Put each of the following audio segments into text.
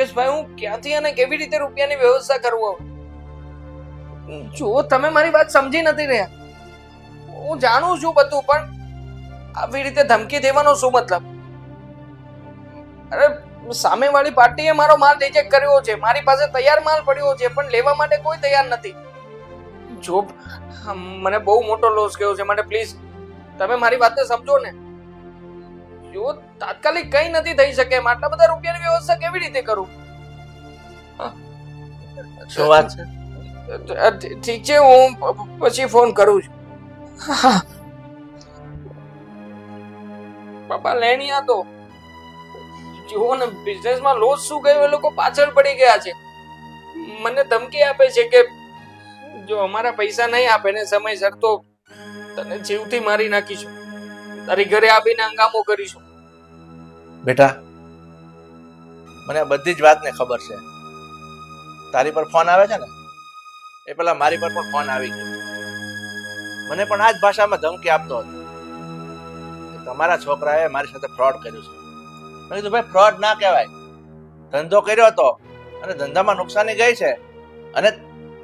મુકેશભાઈ, હું ક્યાંથી અને કેવી રીતે રૂપિયાની વ્યવસ્થા કરું? જો તમે મારી વાત સમજી નથી રહ્યા. હું જાણું છું બધું, પણ આવી રીતે ધમકી દેવાનો શું મતલબ? અરે, સામેવાળી પાર્ટીએ મારો માલ રિજેક્ટ કર્યો છે. મારી પાસે તૈયાર માલ પડ્યો છે, પણ લેવા માટે કોઈ તૈયાર નથી. જો મને બહુ મોટો લોસ ગયો છે, માટે પ્લીઝ તમે મારી વાતને સમજો ને. જો તાત્કાલિક કઈ નથી થઈ શકે, આટલા બધા રૂપિયાની વ્યવસ્થા કેવી રીતે કરું? શું વાત છે? ઠીક છે, હું પછી ફોન કરું છું. પપ્પા લેણિયા તો જુઓ ને, બિઝનેસમાં લોસ શું ગયો, એ લોકો પાછળ પડી ગયા છે. મને ધમકી આપે છે કે જો અમારા પૈસા નહીં આપે ને સમયસર, તો તને જીવથી મારી નાખીશું, તારી ઘરે આવીને હંગામો કરીશું. બેટા, મને આ બધી જ વાતને ખબર છે. તારી પર ફોન આવે છે ને, એ પેલા મારી પર પણ ફોન આવી ગયો. મને પણ આ જ ભાષામાં ધમકી આપતો હતો કે તમારા છોકરાએ મારી સાથે ફ્રોડ કર્યું છે. મેં કીધું ભાઈ, ફ્રોડ ના કહેવાય, ધંધો કર્યો હતો અને ધંધામાં નુકસાની ગઈ છે, અને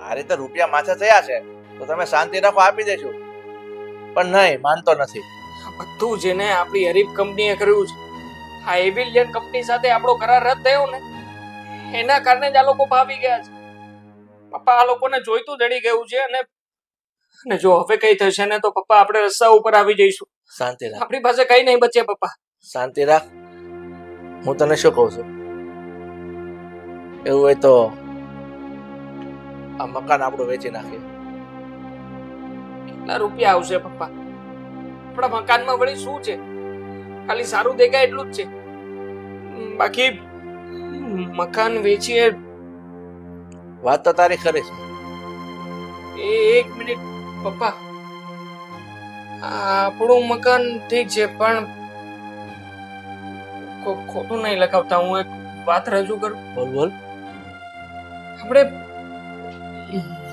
આ રીતે રૂપિયા માથે થયા છે, તો તમે શાંતિ રાખો, આપી દેશું. પણ નહીં, માનતો નથી. બધું જેને આપણી હરીફ કંપનીએ કર્યું છે, આ એવિલિયન કંપની સાથે આપણો કરાર રદ થયો ને, એના કારણે જ આ લોકો ભાવી ગયા છે. પપ્પા, આ લોકોને જોઈતું જડી ગયું છે, અને જો હવે કઈ થશે ને, તો પપ્પા આપણે રસ્તા ઉપર આવી જઈશું. શાંતિ રાખ, આપણી પાસે કઈ નહીં બચે. પપ્પા શાંતિ રાખ. હું તને શું કહું છું, એવું હોય તો આ મકાન આપણું વેચી નાખીએ. કેટલા રૂપિયા આવશે પપ્પા? આપણા મકાનમાં વળી શું છે? ખાલી સારું દેખાય એટલું જ છે. બાકી મકાન વેચીએ. વાત તો તારી ખરી છે. એક મિનિટ પપ્પા, આપણું મકાન ઠીક છે, પણ ખોટું નહીં લગાવતા. હું એક વાત રજૂ કરું. બોલ બોલ. આપણે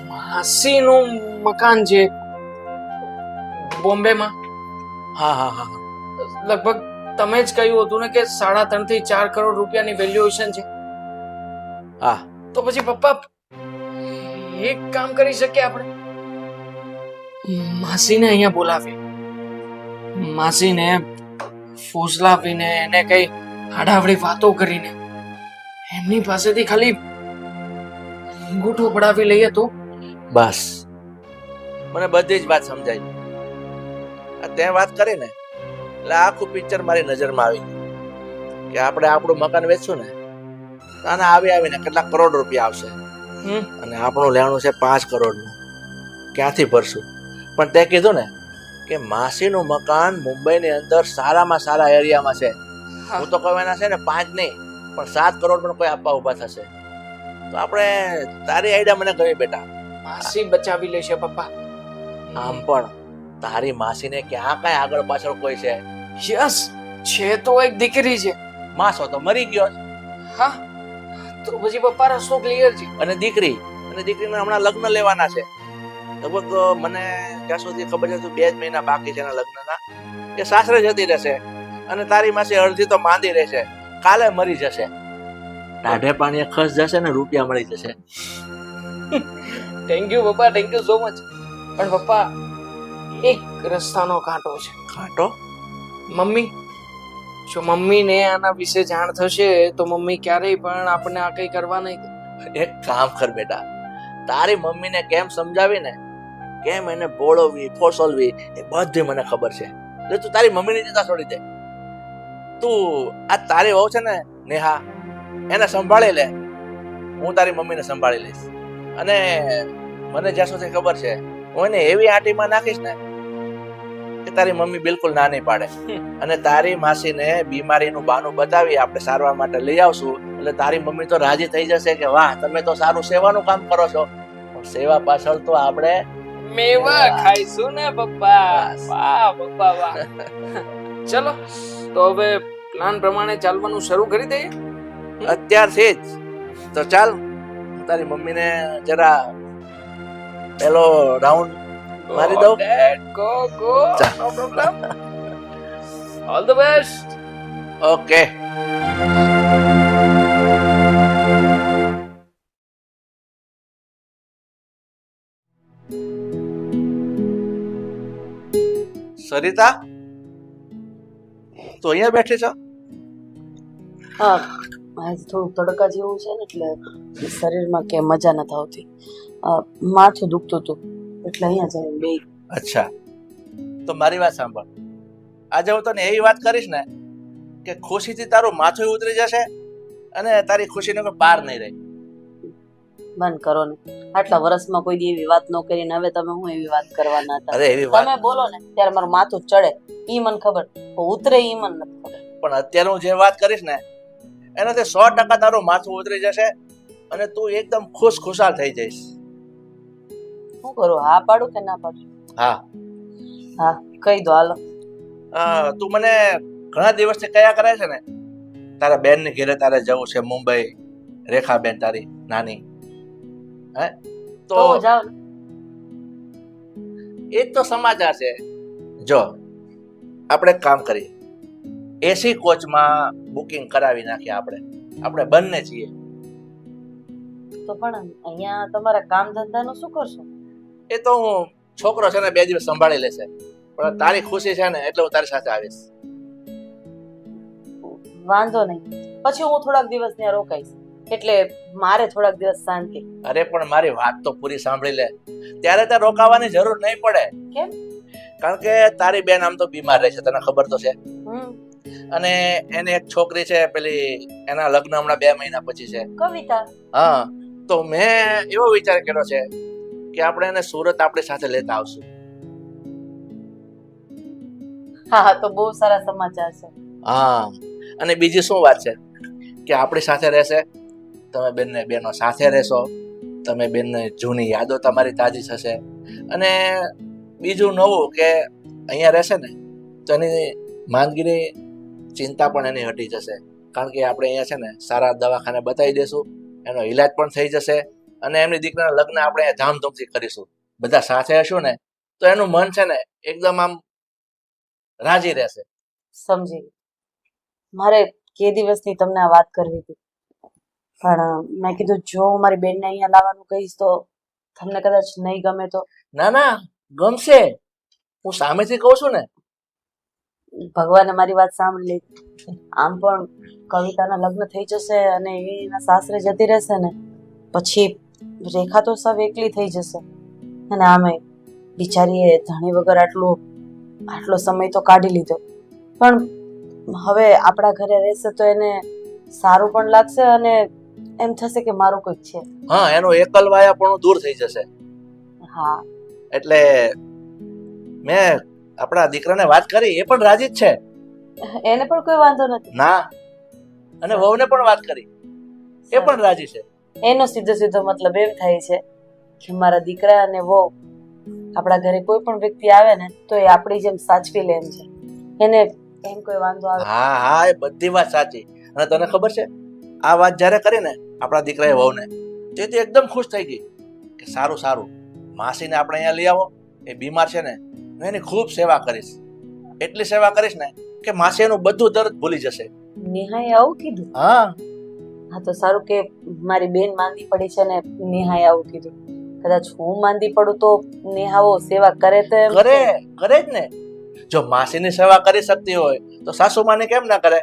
માસીનું મકાન છે બોમ્બેમાં. હા હા હા, લગભગ તમે જ કહ્યું હતું ને કે 3.5 થી 4 કરોડ રૂપિયાની વેલ્યુએશન છે. હા, તો પછી પપ્પા એક કામ કરી શકીએ આપણે. માસીને અહીંયા બોલાવીએ, માસીને ફોસલાવીને એને કઈ આડાવડી વાતો કરીને એમની પાસેથી ખાલી અંગૂઠો પડાવી લઈએ તો બસ. મને બધી જ વાત સમજાય. તે વાત કરી ને, એટલે આખું પિક્ચર મારી નજરમાં આવી ગયું કે આપણે આપણું મકાન વેચશું ને, તો આને આવીને કેટલા કરોડ રૂપિયા આવશે, અને આપણું લેવાનું છે 5 કરોડનું. ક્યાંથી ભરશું? પણ તે કીધું ને કે માસીનું મકાન મુંબઈની અંદર સારામાં સારા એરિયામાં છે. હું તો કહું એના છે ને 5 નહીં, પણ 7 કરોડ પણ કોઈ આપવા ઉભા થશે. તો આપણે, તારી આઈડિયા મને ગમી બેટા. માસી બચાવી લેશે પપ્પા. આમ પણ તારી માસીને ક્યાં કાંઈ આગળ પાછળ કોઈ છે? યસ, છે તો એક દીકરી છે. માસો તો મરી ગયો. હા, તો પછી પપ્પા રસ્તો ક્લિયર છે. અને દીકરીને હમણાં લગ્ન લેવાના છે. લગભગ મને જ્યાં સુધી ખબર છે 2 જ મહિના બાકી છે એના લગ્નના. એ સાસરે જતી રહેશે, અને તારી માસી અડધી તો માંદી રહેશે, કાલે મરી જશે. ટાઢે પાણીએ ખસ જશે ને રૂપિયા મળી જશે. થેન્ક યુ પપ્પા, થેન્ક યુ સો મચ. પણ પપ્પા, એક રસ્તાનો કાંટો છે. કાંટો? મમ્મી, જો મમ્મીને આના વિશે જાણ થશે તો મમ્મી ક્યારેય પણ આપણને આ કઈ કરવા નહીં દે. એક કામ કર બેટા, તારી મમ્મીને કેમ સમજાવીને, કેમ એને બોળવવી, ફોસલવી, એ બધી મને ખબર છે. એટલે તું તારી મમ્મીની ચિંતા છોડી દે. તું આ તારી વહુ છે ને નેહા, એને સંભાળી લે. હું તારી મમ્મીને સંભાળી લઈશ. અને મને જ્યાં સુધી ખબર છે, હું એને એવી આંટીમાં નાખીશ ને કે તારી મમ્મી બિલકુલ ના નહીં પાડે. અને તારી માસીને બીમારીનું બહાનું બતાવી આપણે સારવાર માટે લઈ આવશું, એટલે તારી મમ્મી તો રાજી થઈ જશે કે વાહ, તમે તો સારું સેવાનું કામ કરો છો. પણ સેવા પાછળ તો આપણે મેવા ખાઈશું ને પપ્પા. વાહ પપ્પા વાહ. ચલો તો હવે પ્લાન પ્રમાણે ચાલવાનું શરૂ કરી દઈએ અત્યારથી જ. તો ચાલ, તારી મમ્મીને જરા પેલો રાઉન્ડ મારી દઉં. Go no problem. All the best. Okay. Sarita, તો અહીંયા બેઠી છો? હા, આજ થોડું તડકા જેવું છે ને એટલે શરીરમાં કે મજા નથી આવતી. માથું દુખતું હતું એટલે અહીંયા જઈને બે. અચ્છા, તો મારી વાત સાંભળ. આજે હું તને એવી વાત કરીશ ને કે ખુશીથી તારું માથું ઉતરી જશે અને તારી ખુશીનો કોઈ પાર નહીં રહે. બંધ કરો ને, આટલા વર્ષમાં કોઈ દી એવી વાત ન કરીને હવે તમે હું એવી વાત કરવાના હતા? અરે એવી વાત તમે બોલો ને ત્યારે મારું માથું ચડે, ઈ મને ખબર, ઉતરે ઈ મને નથી ખબર. પણ અત્યારે હું જે વાત કરીશ ને એનાથી 100% તારું માથું ઉતરી જશે અને તું એકદમ ખુશાલ થઈ જઈશ. શું કરું, હા પાડું કે ના પાડું? હા હા, કહી દો હાલો. તું મને ઘણા દિવસથી કયા કરે છે ને તારા બેન ને ઘેરે તારે જવું છે મુંબઈ, રેખા બેન તારી નાની. હે તો તો જાઓ ને. એ જ તો સમાચાર છે. જો આપણે એક કામ કરીએ, એસી કોચમાં બુકિંગ કરાવી નાખીએ. આપણે બંને છીએ. તો પણ અહીંયા તમારા કામ ધંધાનું શું કરશો? એ તો હું છોકરો છે ને 2 દિવસ સંભાળી લેશે, પણ તારી ખુશી છે ને એટલે હું તારી સાથે આવીશ. વાંધો નહીં, પછી હું થોડાક દિવસ ત્યાં રોકાઈશ, એટલે મારે થોડાક દિવસ શાંતિ. અરે પણ મારી વાત તો પૂરી સાંભળી લે. ત્યારે ત્યાં રોકાવાની જરૂર નહીં પડે. કેમ? કારણ કે તારી બેન આમ તો બીમાર રહે છે, તને ખબર તો છે. હમ. અને એને એક છોકરી છે, પેલી એના લગ્ન હમણાં 2 મહિના પછી છે. કવિતા. હા, તો મેં એવો વિચાર કર્યો છે કે આપણે એને સુરત આપણી સાથે લેતા આવશું. હા હા, તો બહુ સારા સમાચાર છે. હા, અને બીજી શું વાત છે કે આપણી સાથે રહેશે, તમે બેનને બેનો સાથે રહેશો, તમે બેનને જૂની યાદો તમારી તાજી થશે. અને બીજું નવું કે અહીંયા રહેશે ને તો એની માંદગીની ચિંતા પણ એની હટી જશે. કારણ કે આપણે અહીંયા છે ને સારા દવાખાને બતાવી દેશું, એનો ઈલાજ પણ થઈ જશે અને એમની દીકરાના લગ્ન આપણે અહીંયા ધામધૂમથી કરીશું. બધા સાથે હશું ને તો એનું મન છે ને એકદમ આમ રાજી રહેશે. સમજી ગઈ. મારે કે દિવસની તમને આ વાત કરવી હતી, પણ મેં કીધું જો હું મારી બેનને અહીંયા લાવવાનું કહીશ તો તમને કદાચ નહીં ગમે તો. ના ના, ગમશે. હું સામેથી કહું છું ને. ભગવાને મારી વાત સાંભળી લીધી. આમ પણ કવિતાના લગ્ન થઈ જશે અને એ એના સાસરે જતી રહેશે ને પછી રેખા તો સૌ એકલી થઈ જશે. અને આમે બિચારીએ ધણી વગર આટલો સમય તો કાઢી લીધો, પણ હવે આપણા ઘરે રહેશે તો એને સારું પણ લાગશે અને એમ થશે કે મારું કોઈક છે. હા, એનો એકલવાયાપણું દૂર થઈ જશે. હા, એટલે મેં આપણા દીકરાને વાત કરી, એ પણ રાજી જ છે. એને પણ કોઈ વાંધો નથી. ના, અને વહુને પણ વાત કરી, એ પણ રાજી છે. એનો સીધો સીધો મતલબ એમ થાય છે કે મારા દીકરા અને વહુ આપણા ઘરે કોઈ પણ વ્યક્તિ આવે ને તો એ આપણી જેમ સાચવી લે એમ છે. એને એમ કોઈ વાંધો આવે. હા હા, એ બધી વાત સાચી. અને તને ખબર છે આ વાત જ્યારે કરી ને આપણા દીકરાએ વહુને, તેથી એકદમ ખુશ થઈ ગઈ કે સારું સારું, માસીને આપણે અહીંયા લઈ આવો, એ બીમાર છે ને હું એની ખૂબ સેવા કરીશ. એટલી સેવા કરીશ ને કે માસી એનું બધું દર્દ ભૂલી જશે. નેહાએ આવું કીધું? હા હા, તો સારું કે મારી બેન માંદી પડી છે ને નેહાએ આવું કીધું. કદાચ હું માંદી પડું તો નેહાઓ સેવા કરે તો એમ. કરે જ ને. જો માસીની સેવા કરી શકતી હોય તો સાસુમાને કેમ ના કરે?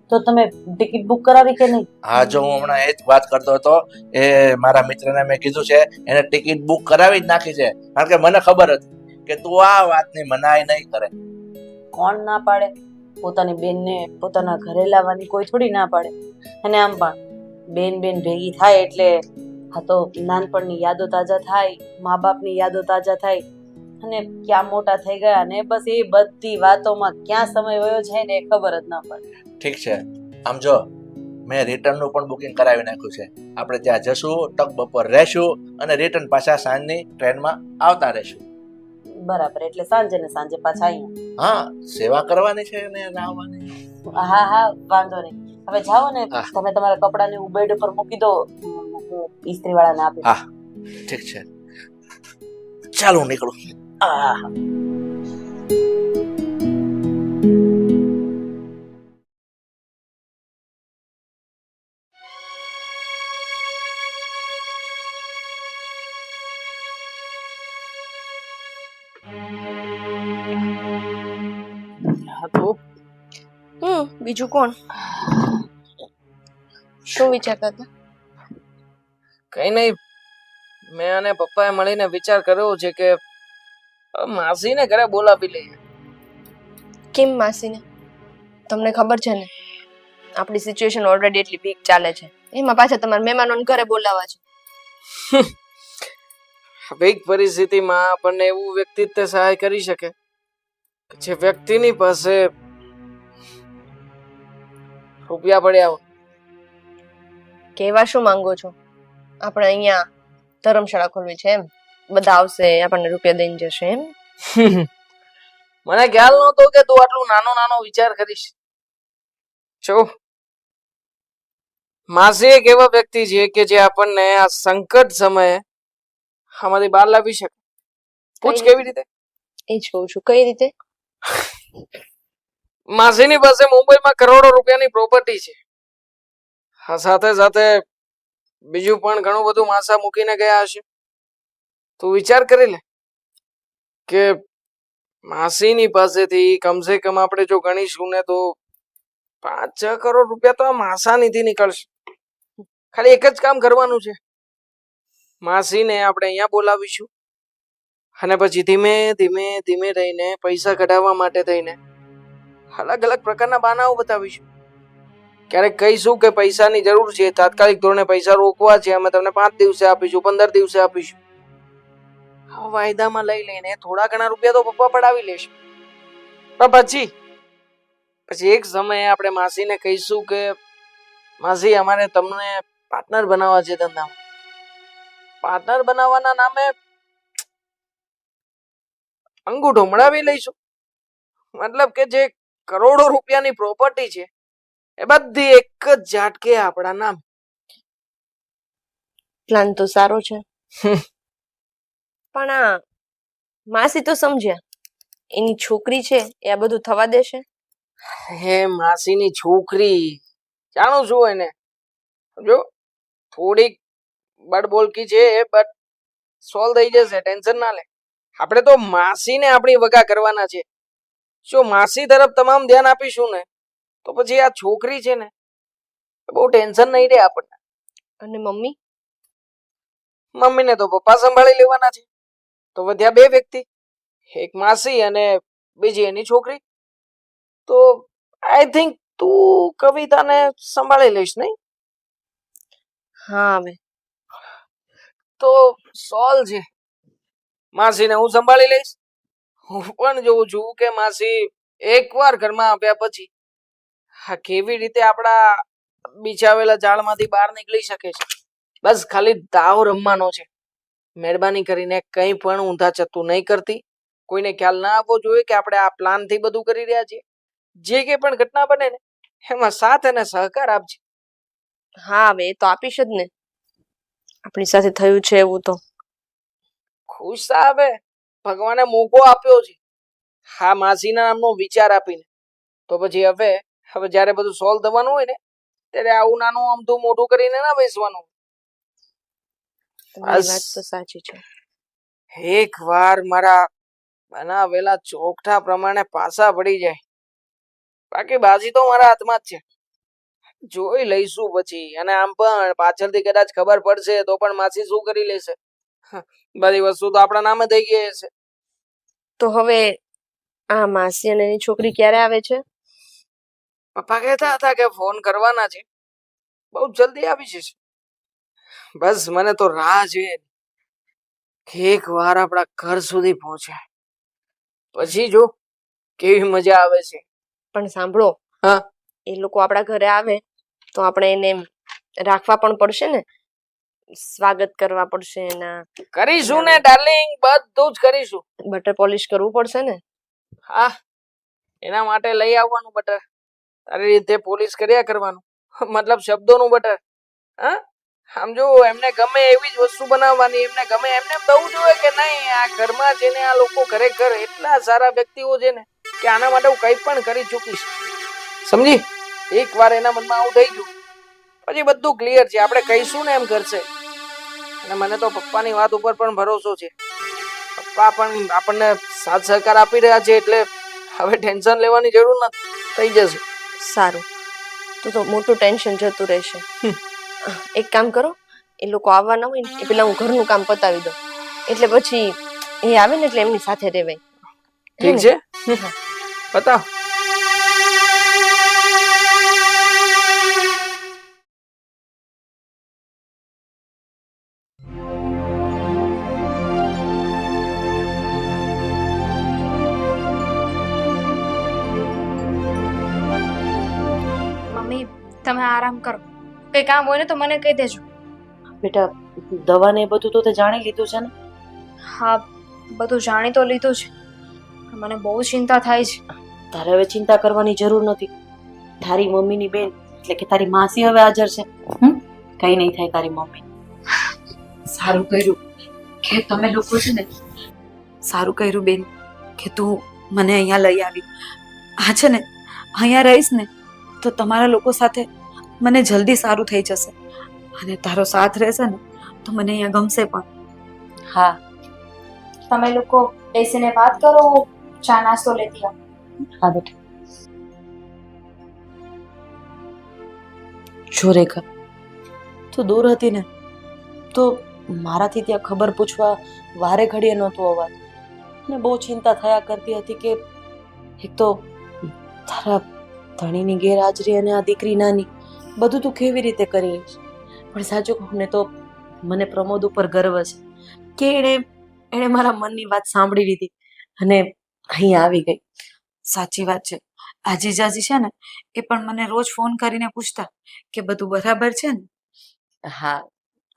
તો તમે ટિકિટ બુક કરાવી કે નહીં? હા, જો હું હમણાં એ જ વાત કરતો હતો. એ મારા મિત્રને મેં કીધું છે, એને ટિકિટ બુક કરાવી જ નાખી છે. કારણ કે મને ખબર હતી કે તું આ વાતની મનાઈ નહીં કરે. કોણ ના પાડે? પોતાની બેનને પોતાના ઘરે લાવવાની કોઈ થોડી ના પાડે. અને આમ પણ બેન ભેગી થાય એટલે હા તો નાનપણની યાદો તાજા થાય, મા બાપની યાદો તાજા થાય અને ક્યાં મોટા થઈ ગયા ને બસ એ બધી વાતોમાં ક્યાં સમય વયો જાય ને એ ખબર જ ના પડે. ઠીક છે. આમ જો મેં રિટર્નનું પણ બુકિંગ કરાવી નાખ્યું છે. આપણે ત્યાં જશું, તક બપોર રહેશું અને રિટર્ન પાછા સાંજની ટ્રેનમાં આવતા રહેશું. બરાબર, એટલે સાંજે ને સાંજે પાછા અહીંયા. હા, સેવા કરવાની છે અને આવવાની. હા હા, વાંધો નહીં. હવે જાઓ ને, હા. તમે તમારા કપડાને બેડ ઉપર મૂકી દો, હું ઇસ્ત્રી વાળાને આપી. હા ઠીક છે, ચાલો હું નીકળું. આ બીજું કોણ? શું વિચારતા હતા? કઈ નહીં, મેં અને પપ્પાએ મળીને વિચાર કર્યો છે કે માસીને ઘરે બોલાવી લઈએ. કેમ માસીને? તમને ખબર છે ને આપણી સિચ્યુએશન ઓલરેડી એટલી વીક ચાલે છે, એમાં પાછા તમારા મહેમાનોને ઘરે બોલાવવા છે. વીક પરિસ્થિતિમાં આપણને એવું વ્યક્તિત્વ સહાય કરી શકે કે જે વ્યક્તિની પાસે રૂપિયા પડ્યા હોય. કહેવા શું માંગો છો? આપણે અહીંયા ધર્મશાળા ખોલવી છે એમ? બધા આવશે, આપણને રૂપિયા દઈને જશે એમ? મને ખ્યાલ નહોતો કે તું આટલું નાનો નાનો વિચાર કરીશ. જો માસી એક એવા વ્યક્તિ છે કે જે આપણને આ સંકટ સમયે આમાંથી બહાર લાવી શકે. પૂછ કેવી રીતે? એ જ કહું છું, કઈ રીતે? માસીની પાસે મુંબઈમાં કરોડો રૂપિયાની પ્રોપર્ટી છે. હા, સાથે સાથે બીજું પણ ઘણું બધું માસા મૂકીને ગયા હશે. તું વિચાર કરી લે કે માસીની પાસેથી કમસે કમ આપણે જો ગણીશું ને તો 5-6 કરોડ રૂપિયા તો આ માસાનીથી નીકળશે. ખાલી એક જ કામ કરવાનું છે, માસીને આપણે અહીંયા બોલાવીશું અને પછી ધીમે ધીમે ધીમે રહીને પૈસા કઢાવવા માટે થઈને અલગ અલગ પ્રકારના બહાનાઓ બતાવીશું. ક્યારેક કહીશું કે પૈસાની જરૂર છે, તાત્કાલિક ધોરણે પૈસા રોકવા છે, અમે તમને 5 દિવસે આપીશું, 15 દિવસે આપીશું. આ વાયદામાં લઈ લઈને થોડા ઘણા રૂપિયા તો પપ્પા પડાવી લેશે. પણ પછી એક સમયે આપણે માસીને કહીશું કે માસી, અમારે તમને પાર્ટનર બનાવવા છે ધંધામાં. પાર્ટનર બનાવવાના નામે અંગૂઠો મળાવી લઈશું. મતલબ કે જે કરોડો રૂપિયાની પ્રોપર્ટી છે એ બધી એક જ ઝાટકે આપણા નામ. પ્લાન તો સારો છે, પણ આ માસી તો સમજ્યા, એની છોકરી છે એ આ બધું થવા દેશે? હે, માસીની છોકરી જાણું છું એને. જો થોડીક બડબોલકી છે બટ સોલ્વ થઈ જશે, ટેન્શન ના લે. આપણે તો માસીને આપણી વગા કરવાના છે. જો માસી તરફ તમામ ધ્યાન આપીશું ને તો પછી આ છોકરી છે ને બહુ ટેન્શન નહીં રહે આપણને. અને મમ્મી? મમ્મીને તો પપ્પા સંભાળી લેવાના છે. તો વધ્યા 2 વ્યક્તિ, એક માસી અને બીજી એની છોકરી. તો આઈ થિંક તું કવિતાને સંભાળી લઈશ, નહીં? હા, હવે તો સોલ્વ છે. માસીને હું સંભાળી લઈશ. હું પણ જોઉં છું કે માસી એકવાર ઘરમાં આવ્યા પછી હા કેવી રીતે આપણા બિછાવેલા જાળમાંથી બહાર નીકળી શકે છે. બસ ખાલી દાવ રમવાનો છે. મહેરબાની કરીને કંઈ પણ ઊંધા ચત્તુ નહીં કરતી. કોઈને ખ્યાલ ના આવવો જોઈએ કે આપણે આ પ્લાનથી બધું કરી રહ્યા છીએ. જે કે પણ ઘટના બને ને એમાં સાથ અને સહકાર આપજે. હા, હવે એ તો આપીશ જ ને. આપણી સાથે થયું છે એવું તો. ખુશ આવે, ભગવાને મોકો આપ્યો છે હા માસીના નામનો વિચાર આપીને. તો પછી હવે જ્યારે બધું સોલ્વ થવાનું હોય ને ત્યારે આવું નાનું અમથું મોટું કરીને ના બેસવાનું. તમારી વાત તો સાચી છે. એક વાર મારા બનાવેલા ચોકઠા પ્રમાણે પાસા પડી જાય બાકી બાજી તો મારા હાથમાં જ છે. જોઈ લઈશું પછી. અને આમ પણ પાછળથી કદાચ ખબર પડશે તો પણ માસી શું કરી લેશે? બધી વસ્તુ તો આપણા નામે થઈ ગઈ હશે. તો હવે આ માસી અને એની છોકરી ક્યારે આવે છે? પપ્પા કહેતા હતા કે ફોન કરવાના છે, બહુ જલ્દી આવી જશે. બસ મને તો રાહ છે કે એક વાર આપણા ઘર સુધી પહોંચે પછી જો કેવી મજા આવે છે. પણ સાંભળો, હા, એ લોકો આપણા ઘરે આવે તો આપણે એને રાખવા પણ પડશે ને, સ્વાગત કરવા પડશે એના. કરીશું ને ડાર્લિંગ, બધું જ કરીશું. બટર પોલિશ કરવું પડશે ને? હા, એના માટે લઈ આવવાનું બટર. તારી રીતે પોલિશ કર્યા કરવાનું, મતલબ શબ્દોનું બટર. હા, આમ જો એમને ગમે એવી જ વસ્તુ બનાવવાની. એમને ગમે એમને થવું જોઈએ કે નહીં આ ઘરમાં છે ને આ લોકો ખરેખર એટલા સારા વ્યક્તિઓ છે ને કે આના માટે હું કંઈ પણ કરી ચૂકીશ. સમજી? એક વાર એના મનમાં આવું થઈ ગયું પછી બધું ક્લિયર છે. આપણે કહીશું ને એમ કરશે. અને મને તો પપ્પાની વાત ઉપર પણ ભરોસો છે. પપ્પા પણ આપણને સાથ સહકાર આપી રહ્યા છે એટલે હવે ટેન્શન લેવાની જરૂર નથી. થઈ જશે. સારું, તો મોટું ટેન્શન જતું રહેશે. એક કામ કરો, એ લોકો આવવાના હોય ને એ પેલા હું ઘરનું કામ પતાવી દઉં, એટલે પછી એ આવે ને એટલે એમની સાથે રહેવાય. ઠીક છે, બતાવ. મમ્મી તમે આરામ કરો, કઈ કામ હોય ને તો મને કહી દેજો. બેટા દવા ને એ બધું તો તે જાણી લીધું છે ને? હા, બધું જાણી તો લીધું છે, પણ મને બહુ ચિંતા થાય છે. તારે હવે ચિંતા કરવાની જરૂર નથી. તારી મમ્મીની બેન એટલે કે તારી માસી હવે હાજર છે. કઈ નહીં થાય તારી મમ્મી. સારું કર્યું કે તમે લોકો છે ને, સારું કર્યું બેન કે તું મને અહીંયા લઈ આવી. હા છે ને, અહીંયા રહીશ ને તો તમારા લોકો સાથે મને જલ્દી સારું થઈ જશે, અને તારો સાથ રહેશે ને તો મને અહીંયા ગમશે પણ. હા તમે લોકો બેસીને વાત કરો, ચા નાસ્તો લેતી આવો. હા બેટા. જો રેખા, તું દૂર હતી ને તો મારાથી ત્યાં ખબર પૂછવા વારે ઘડીએ નહોતું અવાજ, અને બહુ ચિંતા થયા કરતી હતી કે એક તો તારા ધણીની ગેરહાજરી અને આ દીકરી નાની, બધું તું કેવી રીતે કરી લઈશ. પણ સાચું કહું ને તો મને પ્રમોદ ઉપર ગર્વ છે કે એણે મારા મનની વાત સાંભળી લીધી અને અહીં આવી ગઈ. સાચી વાત છે, આ જીજાજી છે ને એ પણ મને રોજ ફોન કરીને પૂછતા કે બધું બરાબર છે ને. હા,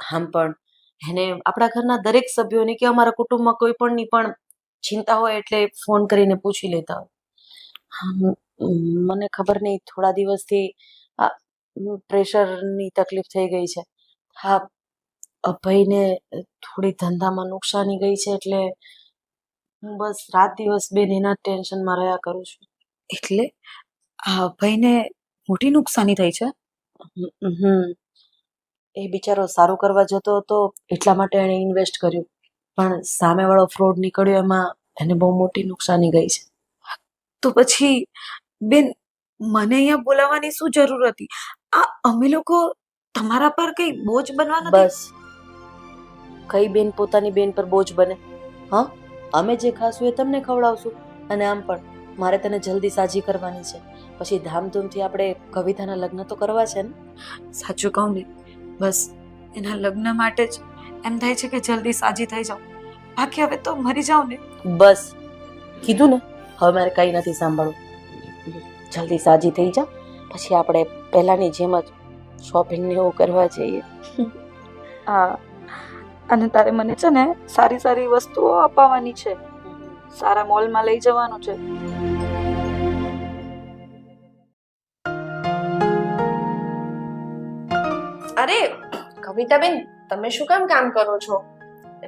આમ પણ એને આપણા ઘરના દરેક સભ્યોની કે અમારા કુટુંબમાં કોઈ પણની પણ ચિંતા હોય એટલે ફોન કરીને પૂછી લેતા હોય. મને ખબર નહીં, થોડા દિવસથી આ પ્રેશરની તકલીફ થઈ ગઈ છે. હા, અભયને થોડી ધંધામાં નુકસાની ગઈ છે એટલે હું બસ રાત દિવસ બેન એના ટેન્શનમાં રહ્યા કરું છું. એટલે આ અભયને મોટી નુકસાની થઈ છે? એ બિચારો સારું કરવા જતો હતો એટલા માટે એણે ઇન્વેસ્ટ કર્યું, પણ સામેવાળો ફ્રોડ નીકળ્યો, એમાં એને બહુ મોટી નુકસાની ગઈ છે. તો પછી બેન મને અહીંયા બોલાવવાની શું જરૂર હતી? આ અમે લોકો તમારા પર કઈ બોજ બનવા નથી. બસ, કઈ બેન પોતાની બેન પર બોજ બને? હા, અમે જે ખાશું એ તમને ખવડાવશું, અને આમ પણ મારે તને જલ્દી સાજી કરવાની છે. પછી ધામધૂમથી આપણે કવિતાના લગ્ન તો કરવા છે ને. સાચું કહું ને, બસ એના લગ્ન માટે જ એમ થાય છે કે જલ્દી સાજી થઈ જાઉં, બાકી હવે તો મરી જાઉં ને. બસ કીધું ને, હવે મારે કઈ નથી સાંભળવું. જલ્દી સાજી થઈ જા, પછી આપણે પહેલાની જેમ જ શોપિંગ ને એવું કરવા જઈએ. હા, અને તારે મને છે ને સારી સારી વસ્તુઓ અપાવવાની છે, સારા મોલમાં લઈ જવાનું છે. અરે કવિતાબેન, તમે શું કામ કરો છો?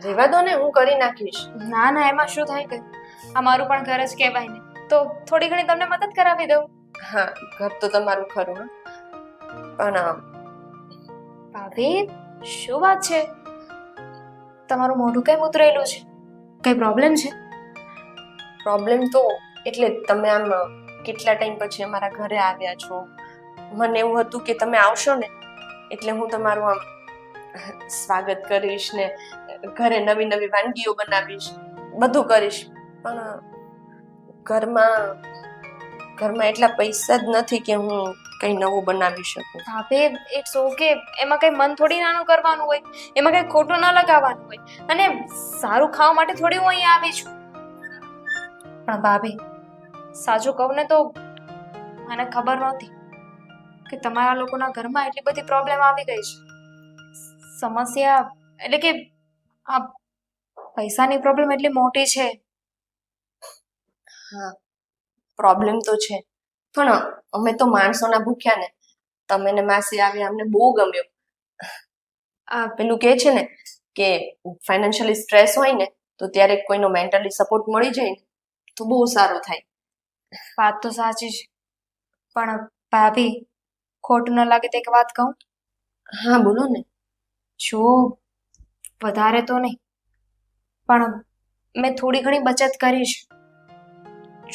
રહેવા દો ને, હું કરી નાખીશ. ના ના, એમાં શું થાય કે આ મારું પણ ઘર જ કહેવાય ને, તો થોડી ઘણી તમને મદદ કરાવી દઉં. હા, ઘર તો તમારું ખરું, હા, પણ ભાભી શું વાત છે? તમારું મોઢું કેમ ઉતરેલું છે? કઈ પ્રોબ્લેમ છે? પ્રોબ્લેમ તો એટલે તમે આમ કેટલા ટાઈમ પછી અમારા ઘરે આવ્યા છો, મને એવું હતું કે તમે આવશો ને એટલે હું તમારું આમ સ્વાગત કરીશ ને ઘરે નવી નવી વાનગીઓ બનાવીશ, બધું કરીશ, પણ ઘરમાં એટલા પૈસા જ નથી કે હું કઈ નવું બનાવી શકું. ભાભી ઇટ્સ ઓકે, એમાં કઈ મન થોડી નાનું કરવાનું હોય, એમાં કઈ ખોટું ના લગાવવાનું હોય, અને સારું ખાવા માટે થોડી હું અહીંયા આવી છું. પણ ભાભી સાચું કહું ને તો મને ખબર નહોતી કે તમારા લોકોના ઘરમાં એટલી બધી પ્રોબ્લેમ આવી ગઈ છે. સમસ્યા એટલે કે આ પૈસાની પ્રોબ્લેમ એટલી મોટી છે. હા, પ્રોબ્લેમ તો છે, પણ અમે તો માણસોના ભૂખ્યા ને. તમે ને માસી આવ્યા અમને બહુ ગમ્યું. આ પેલું કહે છે ને કે ફાઇનાન્શિયલી સ્ટ્રેસ હોય ને તો ત્યારે કોઈનો મેન્ટલી સપોર્ટ મળી જાય ને તો બહુ સારું થાય. વાત તો સાચી છે, પણ ભાભી ખોટું ન લાગે તો એક વાત કહું? હા બોલો ને. જો વધારે તો નહીં, પણ મેં થોડી ઘણી બચત કરી છે.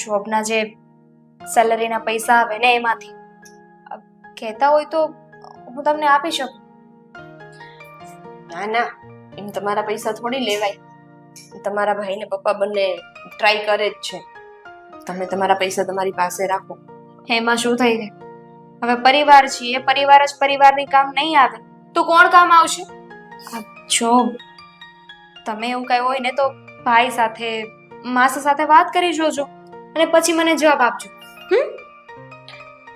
જોબના જે સેલરીના પૈસા આવે ને એમાંથી કહેતા હોય તો હું તમને આપી શકું. ના ના, એમ તમારા પૈસા થોડી લેવાય. તમારા ભાઈ ને પપ્પા બંને ટ્રાય કરે જ છે. તમે તમારા પૈસા તમારી પાસે રાખો. એમાં શું થઈ ગયું? હવે પરિવાર છીએ, પરિવાર જ પરિવારની કામ નહીં આવે તો કોણ કામ આવશે? જો તમે એવું કઈ હોય ને તો ભાઈ સાથે, માસા સાથે વાત કરી જોજો અને પછી મને જવાબ આપજો.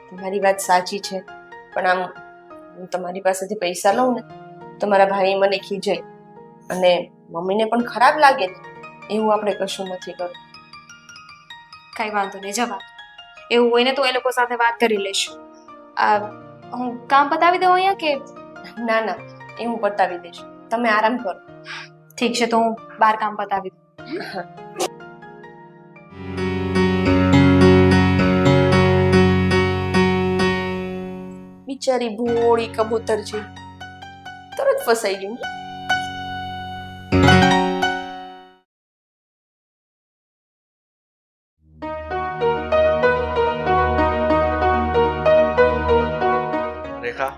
તમારી વાત સાચી છે, પણ આમ હું તમારી પાસેથી પૈસા લઉં ને તો મારા ભાઈ મને ખીજાય અને મમ્મીને પણ ખરાબ લાગે ને. એવું આપણે કશું નથી કરવું. કઈ વાંધો નહીં, જવાબ એવું હોય ને તો એ લોકો સાથે વાત કરી લઈશું. હું કામ પતાવી દઉં અહીંયા કે? ના ના, એ હું પતાવી દઈશ. તમે આરામ કરો. ઠીક છે, તો હું બાર કામ પતાવી દઉં. બિચારી ભોળી કબૂતર છે, તરત ફસાઈ ગયું. રેખા,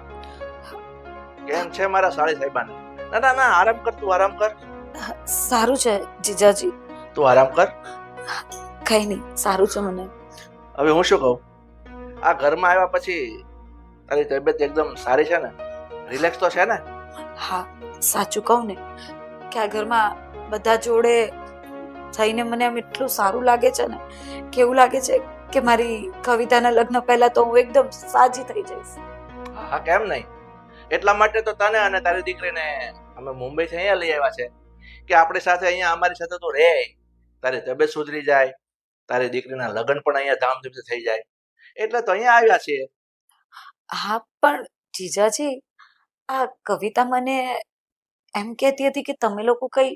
કેમ છે મારા સાળી સાહેબાને? ના ના ના, આરામ કર, તું આરામ કર. સારું છે જીજાજી. તું આરામ કર. કઈ નહીં, સારું છે મને. હવે હું શું કહું, આ ઘરમાં આવ્યા પછી તારી તબિયત એકદમ સારી છે ને? રિલેક્સ તો છે ને? હા, સાચું કહું ને કે આ ઘરમાં બધા જોડે થઈને મને આમ એટલું સારું લાગે છે ને કે એવું લાગે છે કે મારી કવિતાના લગ્ન પહેલા તો હું એકદમ સાજી થઈ જઈશ. હા, કેમ નહીં? એટલા માટે તો તને અને તારી દીકરીને અમે મુંબઈથી અહીંયા લઈ આવ્યા છે કે આપણી સાથે અહીંયા અમારી સાથે તો રહે, તારી તબિયત સુધરી જાય, તારી દીકરીના લગ્ન પણ અહીંયા ધામધૂમથી થઈ જાય, એટલે તો અહીંયા આવ્યા છીએ. હા, પણ જીજાજી, આ કવિતા મને એમ કહેતી હતી કે તમે લોકો કઈ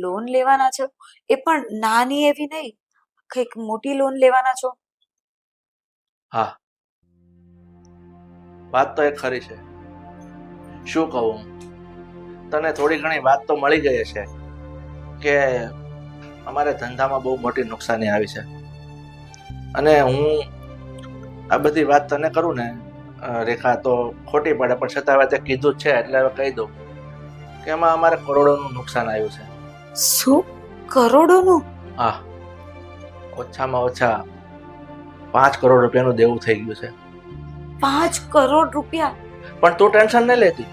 લોન લેવાના છો, એ પણ નાની એવી નહીં, કઈક મોટી લોન લેવાના છો. હા, વાત તો એક ખરી છે. શું કહું, તને થોડી ઘણી વાત તો મળી ગઈ છે કે અમારે ધંધામાં બહુ મોટી નુકસાની આવી છે, અને હું આ બધી વાત તને કરું ને રેખા તો ખોટી પડે, પણ છતાં હવે તે કીધું જ છે એટલે હવે કહી દઉં કે એમાં અમારે કરોડોનું નુકસાન આવ્યું છે. શું? કરોડોનું? હા, ઓછામાં ઓછા 5 કરોડ રૂપિયાનું દેવું થઈ ગયું છે. 5 કરોડ રૂપિયા? પણ તું ટેન્શન નહીં લેતી,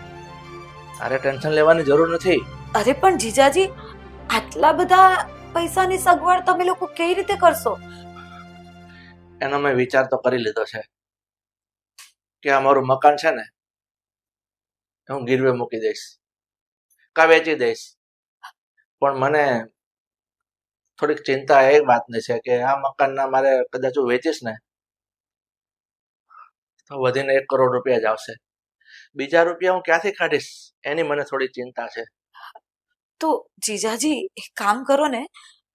તારે ટેન્શન લેવાની જરૂર નથી. અરે પણ જીજાજી, આટલા બધા પૈસાની સગવડ તમે લોકો કઈ રીતે કરશો? એનો મેં વિચાર તો કરી લીધો છે કે આ મારું મકાન છે ને હું ગીરવે મૂકી દઈશ, કા વેચી દઈશ. પણ મને થોડીક ચિંતા એ વાતની છે કે આ મકાનના મારે કદાચ હું વેચીશ ને તો વધીને 1 કરોડ રૂપિયા જ આવશે. બીજા રૂપિયા હું ક્યાંથી કાઢીશ એની મને થોડી ચિંતા છે. તો જીજાજી એક કામ કરો ને,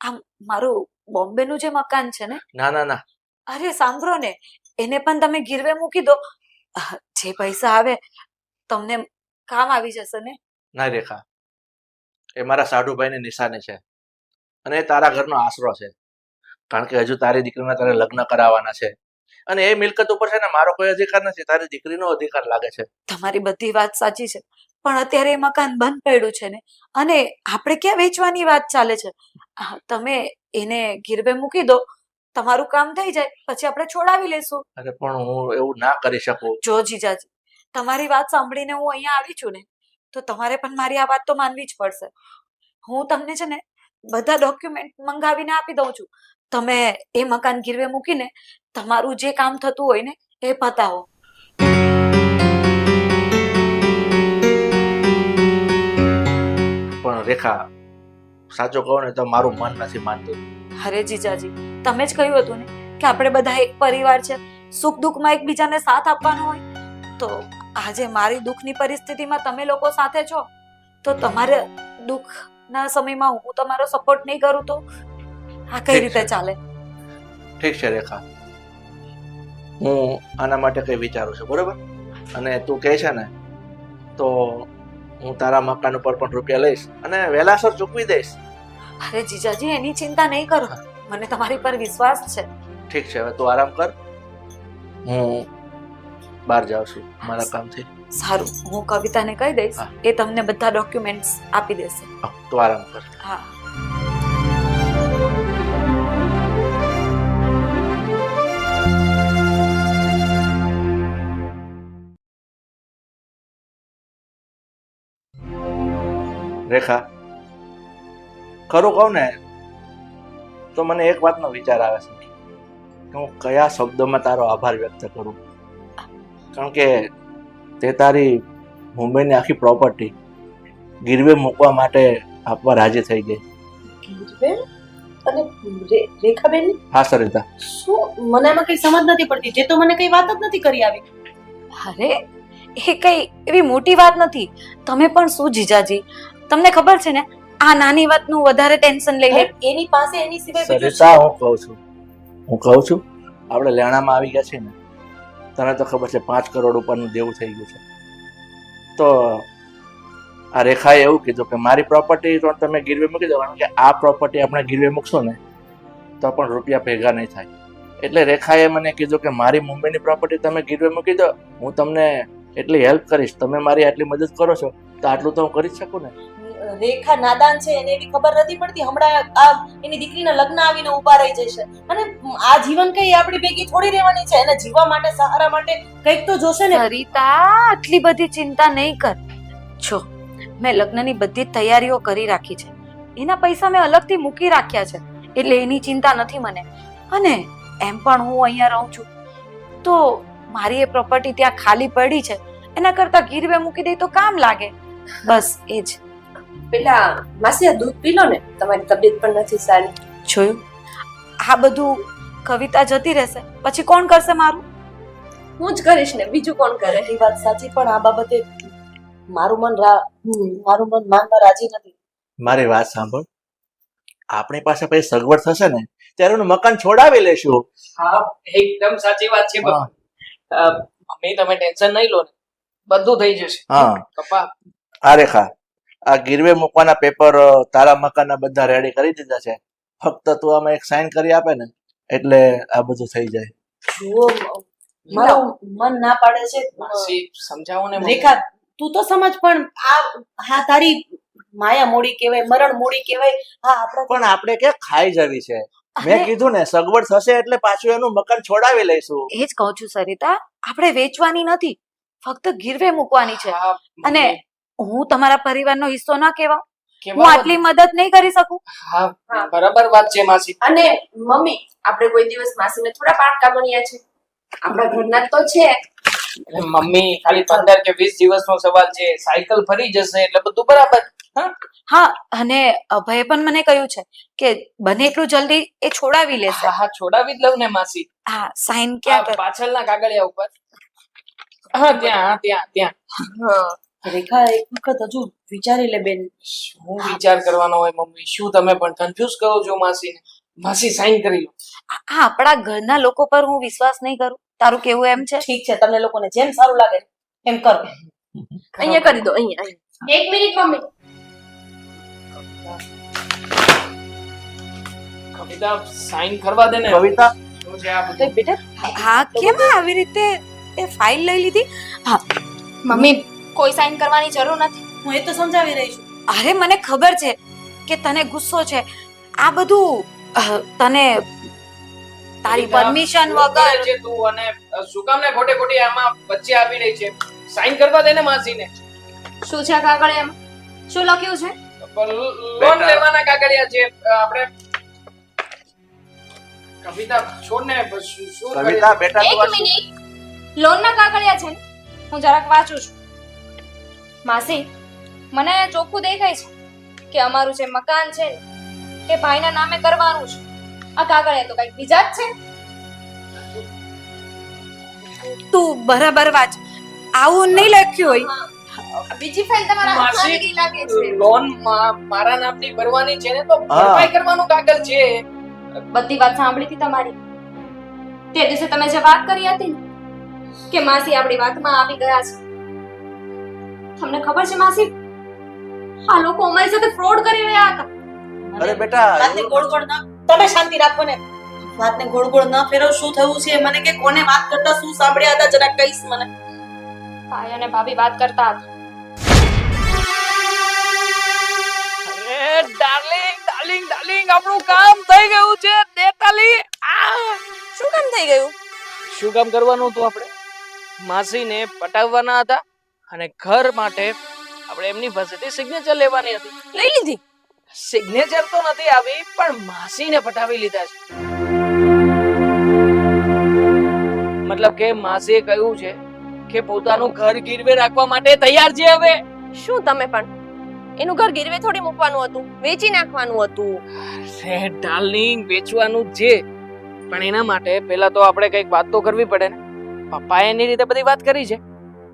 આમ મારું બોમ્બેનું જે મકાન છે ને, ના ના ના, અરે સાંભળો ને, એને પણ તમે ગીરવે મૂકી દો, જે પૈસા આવે તમને કામ આવી જશે ને. ના રેખા, એ મારા સાઢુભાઈની નિશાની છે અને એ તારા ઘરનો આશરો છે, કારણ કે હજુ તારી દીકરીના તારે લગ્ન કરાવવાના છે અને એ મિલકત ઉપર છે ને મારો કોઈ અધિકાર નથી, તારી દીકરીનો અધિકાર લાગે છે. તમારી બધી વાત સાચી છે, પણ અત્યારે એ મકાન બંધ પડ્યું છે ને, અને આપણે ક્યાં વેચવાની વાત ચાલે છે. તમે એને ગીરવે મૂકી દો, તમારું કામ થઈ જાય પછી આપણે છોડાવી લેશું. અરે પણ હું એવું ના કરી શકું. જો જીજાજી, તમારી વાત સાંભળીને હું અહીંયા આવી છું ને, તો તમારે પણ મારી આ વાત તો માનવી જ પડશે. હું તમને છે ને બધા ડોક્યુમેન્ટ મંગાવીને આપી દઉં છું, તમે એ મકાન ગીરવે મૂકીને તમારું જે કામ થતું હોય ને એ પતાવો. પણ રેખા, સાચું કહું ને તો મારું મન નથી માનતું. અરે જીજાજી, તમે જ કહ્યું હતું ને કે આપણે બધા એક પરિવાર છે, સુખ દુઃખમાં એકબીજાને સાથ આપવાનો હોય. તો આજે મારી દુઃખની પરિસ્થિતિમાં તમે લોકો સાથે છો, તો તમારે દુઃખના સમયમાં હું તમારો સપોર્ટ નહીં કરું તો આ કઈ રીતે ચાલે? ઠીક છે રેખા, હું આના માટે કઈ વિચારું છું, બરોબર? અને તું કહે છે ને તો હું તારા મકાન ઉપર પણ રૂપિયા લઈશ અને વહેલાસર ચૂકવી દઈશ. અરે જીજાજી, એની ચિંતા નહીં કરો, મને તમારી પર વિશ્વાસ છે. ઠીક છે, હવે તું આરામ કર, હું બહાર જાઉં છું મારા કામથી. સારું, હું કવિતાને કહી દઈશ, હા. એ તમને બધા ડોક્યુમેન્ટ્સ આપી દેશે. તો આરામ કર. હા. રેખા, ખરું કહું ને તો મને એક વાતનો વિચાર આવે છે કે હું કયા શબ્દોમાં તારો આભાર વ્યક્ત કરું. કારણ કે તે તારી મુંબઈની આખી પ્રોપર્ટી ગીરવે મૂકવા માટે આપવા રાજી થઈ ગઈ. ગીરબેન અને રેખાબેન હા સરિતા, શું મને એમાં કઈ સમજ નથી પડતી. જે તો મને કઈ વાત જ નથી કરી આવી. અરે એ કઈ એવી મોટી વાત નથી. તમે પણ શું જીજાજી, તમને ખબર છે ને આ નાની વાતનું વધારે ટેન્શન લઈ લે. એની પાસે એની સિવાય બીજું સરિતા હું કહું છું આપણે લેણામાં આવી ગયા છે ને, તને તો ખબર છે 5 કરોડ ઉપરનું દેવું થઈ ગયું છે. તો આ રેખાએ એવું કીધું કે મારી પ્રોપર્ટી તો તમે ગીરવે મૂકી દો, કારણ કે આ પ્રોપર્ટી આપણે ગીરવે મૂકશો ને તો પણ રૂપિયા ભેગા નહીં થાય. એટલે રેખાએ મને કીધું કે મારી મુંબઈની પ્રોપર્ટી તમે ગીરવે મૂકી દો, હું તમને એટલી હેલ્પ કરીશ. તમે મારી આટલી મદદ કરો છો તો આટલું તો હું કરી જ શકું ને. રેખા નાદાન છે, એને એવી ખબર નથી પડતી. હમણાં આ એની દીકરીના લગ્ન આવીને ઊભા રહી જશે અને આ જીવન કઈ આપણી ભેગી થોડી રહેવાની છે. એને જીવવા માટે, સહારા માટે કંઈક તો જોશે ને. સરિતા, આટલી બધી ચિંતા નહીં કર. જો મેં લગ્નની બધી જ તૈયારીઓ કરી રાખી છે, એના પૈસા મેં અલગથી મૂકી રાખ્યા છે, એટલે એની ચિંતા નથી મને. અને એમ પણ હું અહીંયા રહું છું તો મારી એ પ્રોપર્ટી ત્યાં ખાલી પડી છે, એના કરતા ગીરવે મૂકી દઈ તો કામ લાગે. બસ એ જ. પેલા માસી આ દૂધ પી લો ને, તમારી તબિયત પણ નથી સારી. જોયું, આ બધું કવિતા જતી રહેશે પછી કોણ કરશે મારું? હું જ કરીશ ને, બીજું કોણ કરે? એ વાત સાચી, પણ આ બાબતે મારું મન માનવા રાજી નથી. મારી વાત સાંભળ, આપણી પાસે પછી સગવડ થશે ને ત્યારે એનું મકાન છોડાવી લેશું. હા, એકદમ સાચી વાત છે હા. મમ્મી તમે ટેન્શન નહીં લો ને, બધું થઈ જશે. હા, પપ્પા આ રેખા, આ ગીરવે મૂકવાના પેપર તારા મકાનના બધા રેડી કરી દીધા છે. ફક્ત તું આમાં એક સાઈન કરી આપે ને એટલે આ બધું થઈ જાય. જુઓ, મારું મન ના પાડે છે. માસી સમજાવો ને મમ્મી. રેખા, તું તો સમજ. પણ હા તારી માયા મોડી કહેવાય, મરણ મોડી કહેવાય. હા, આપણે પણ આપણે કે ખાઈ જવી છે. મેં કીધું ને સગવડ થશે એટલે પાછું એનું મકાન છોડાવી લઈશું. એ જ કહું છું સરિતા, આપણે વેચવાની નથી, ફક્ત ગીરવે મૂકવાની છે. હા, અને હું તમારા પરિવારનો હિસ્સો ના કહેવાઉં? કેવા હું આટલી મદદ નહીં કરી શકું? હા, બરાબર વાત છે માસી. અને મમ્મી, આપણે કોઈ દિવસ માસીને થોડા પાટકા બન્યા છે? આપણા ઘરના જ તો છે. એટલે મમ્મી ખાલી 15 કે 20 દિવસનો સવાલ છે, સાયકલ ફરી જશે એટલે બધું બરાબર. હા, અને અભયે પણ મને કહ્યું છે કે બને એટલું જલ્દી એ છોડાવી લેશે. હા, છોડાવી જ લઉં ને માસી. હા, સાઈન ક્યાં કર? પાછળના કાગળિયા ઉપર. હા, ત્યાં. હા, રેખા એક વખત હજુ વિચારી લે બેન. શું વિચાર કરવાનો હોય મમ્મી? શું તમે પણ કન્ફ્યુઝ કરો છો માસીને? માસી સાઈન કરી લો. આ આપણા ઘરના લોકો પર હું વિશ્વાસ નહીં કરું, તારું કેવું એમ છે? ઠીક છે, તમને લોકોને જેમ સારું લાગે એમ કરો. અહીંયા કરી દો, અહીંયા. એક મિનિટ મમ્મી. કવિતા સાઈન કરવા દે ને. કવિતા, શું છે આ બધું? બેટા હા, કેમ આવી રીતે એ ફાઇલ લઈ લીધી? હા, મમ્મી કોઈ સાઈન કરવાની જરૂર નથી. હું એ તો સમજાવી રહી છું. અરે મને ખબર છે કે તને ગુસ્સો છે. આ બધું તને તારી કવિતા, પરમિશન શું કરે વગર. છે તું? અને શું કામ ને ખોટે ખોટી આમાં વચ્ચે આવી રહી છે? સાઈન કરવા દે ને માસીને. શું છે આ કાગળિયામાં? શું લખ્યું છે? લોન લેવાના કાગળિયા છે આપણે. કવિતા છોડ ને. શું કરે? કવિતા બેટા તું એક મિનિટ. લોનના કાગળિયા છે ને? હું જરાક વાંચું છું. માસી, મને ચોખ્ખું દેખાય છે કે અમારું જે મકાન છે ને એ ભાઈના નામે કરવાનું છે. આ કાગળિયા તો કંઈક બીજા જ છે. તું બરાબર વાંચ, આવું નહીં લખ્યું હોય. હા. બીજી ફાઇલ તમારા હાથમાં માસી, આવી લાગે છે. લોન મારા નામની ભરવાની છે ને, તો ભરપાઈ કરવાનું કાગળ છે. બધી વાત સાંભળી હતી તમારી. તે દિવસે તમે જે વાત કરી હતી ને કે માસી આપણી વાતમાં આવી ગયા છે, તમને ખબર છે માસી, આ લોકો અમારી સાથે ફ્રોડ કરી રહ્યા હતા. અરે બેટા, રાતે ગોળ ગોળ ના. તમે શાંતિ રાખો ને. વાતને ગોળ ગોળ ન ફેરવ. શું થયું છે મને કે કોને વાત કરતા શું સાંભળ્યા હતા જરા કહીશ મને. ભાઈ અને ભાભી વાત કરતા હતા. અરે ડાર્લિંગ ડાર્લિંગ ડાર્લિંગ આપણું કામ થઈ ગયું છે દેતાલી. શું કામ થઈ ગયું? શું કામ કરવાનું હતું આપણે? માસીને પટાવવાના હતા અને ઘર માટે આપણે એમની પાસેથી સિગ્નેચર લેવાની હતી. લઈ લીધી? સિગ્નેચર તો નથી આવી પણ માસીને પટાવી લીધા છે. મતલબ કે માસીએ કહ્યું છે કે પોતાનું ઘર ગીરવે રાખવા માટે તૈયાર છે હવે. શું તમે પણ એનું ઘર ગીરવે થોડી મૂકવાનું હતું, વેચી નાખવાનું હતું. અરે ડાર્લિંગ વેચવાનું જ છે પણ એના માટે પહેલા તો આપણે કંઈક વાત તો કરવી પડે ને. પપ્પાએ એની રીતે બધી વાત કરી છે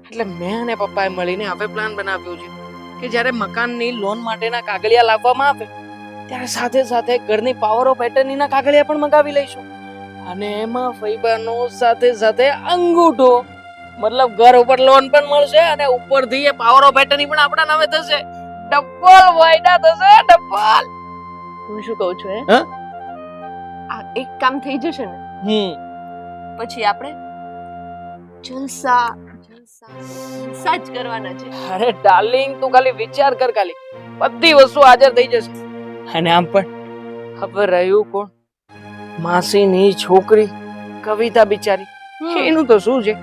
એટલે મેં અને પપ્પાએ મળીને હવે પ્લાન બનાવ્યો છે કે જ્યારે મકાનની લોન માટેના કાગળિયા લાવવામાં આવે ત્યારે સાથે સાથે ઘરની પાવર ઓફ એટર્નીના કાગળિયા પણ મંગાવી લઈશું અને એમાં ફૈબાનો સાથે સાથે અંગૂઠો, મતલબ ઘર ઉપર લોન પણ મળશે અને ઉપરથી એ પાવર ઓફ એટર્ની પણ આપણા નામે થશે. ડબલ વાયદા થશે, ડબલ. હું શું કહું છું હે? હા? આ એક કામ થઈ જશે ને પછી આપણે જલસા જલસા જ કરવાના છે. અરે ડાર્લિંગ તું ખાલી વિચાર કર, ખાલી બધી વસ્તુ હાજર થઈ જશે. અને આમ પણ હવે રહ્યું કોણ? માસીની છોકરી કવિતા બિચારી, એનું તો શું છે,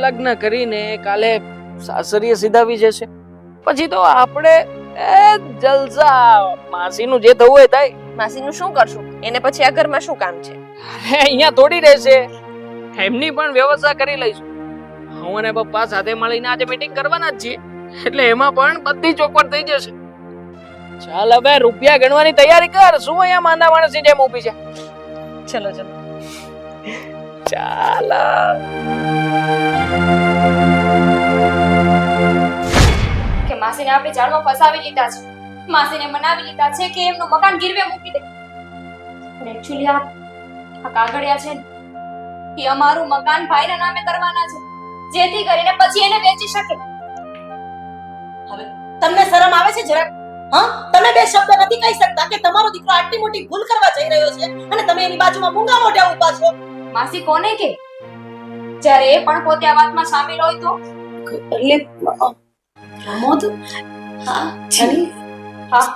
લગ્ન કરીને કાલે સાસરીએ સીધાવી જશે પછી તો આપણે જલસા. માસીનું જે થવું હોય થાય. માસીનું શું કરશું? એને પછી આ ઘરમાં શું કામ છે? અરે અહીંયા થોડી રહેશે, એમની પણ વ્યવસ્થા કરી લઈશું. હું અને પપ્પા સાથે મળીને આજે મીટિંગ કરવાના જ છીએ એટલે એમાં પણ બધી ચોખવટ થઈ જશે. ચાલ હવે રૂપિયા ગણવાની તૈયારી કર. શું અહીંયા માંદા માણસની જેમ ઊભી છે? ચલો ચલો ચાલ. કે માસીને આપણે જાળમાં ફસાવી લીધા છે, માસીને મનાવી લીધા છે કે એમનું મકાન ગીરવે મૂકી દે. પણ એકચ્યુઅલી આ કાગળિયા છે ને એ અમારું મકાન ભાઈના નામે કરવાના છે જેથી કરીને પછી એને વેચી શકે. હવે તમને શરમ આવે છે જરાક? હા, તમે બે શબ્દ નથી કહી શકતા કે તમારો દીકરો આટલી મોટી ભૂલ કરવા જઈ રહ્યો છે અને તમે એની બાજુમાં મૂંગા મોઢા ઊભા છો? માસી કોને કે જ્યારે એ પણ પોતે આ વાતમાં સામેલ હોય તો? એટલે પ્રમોદ, હા જી, હા,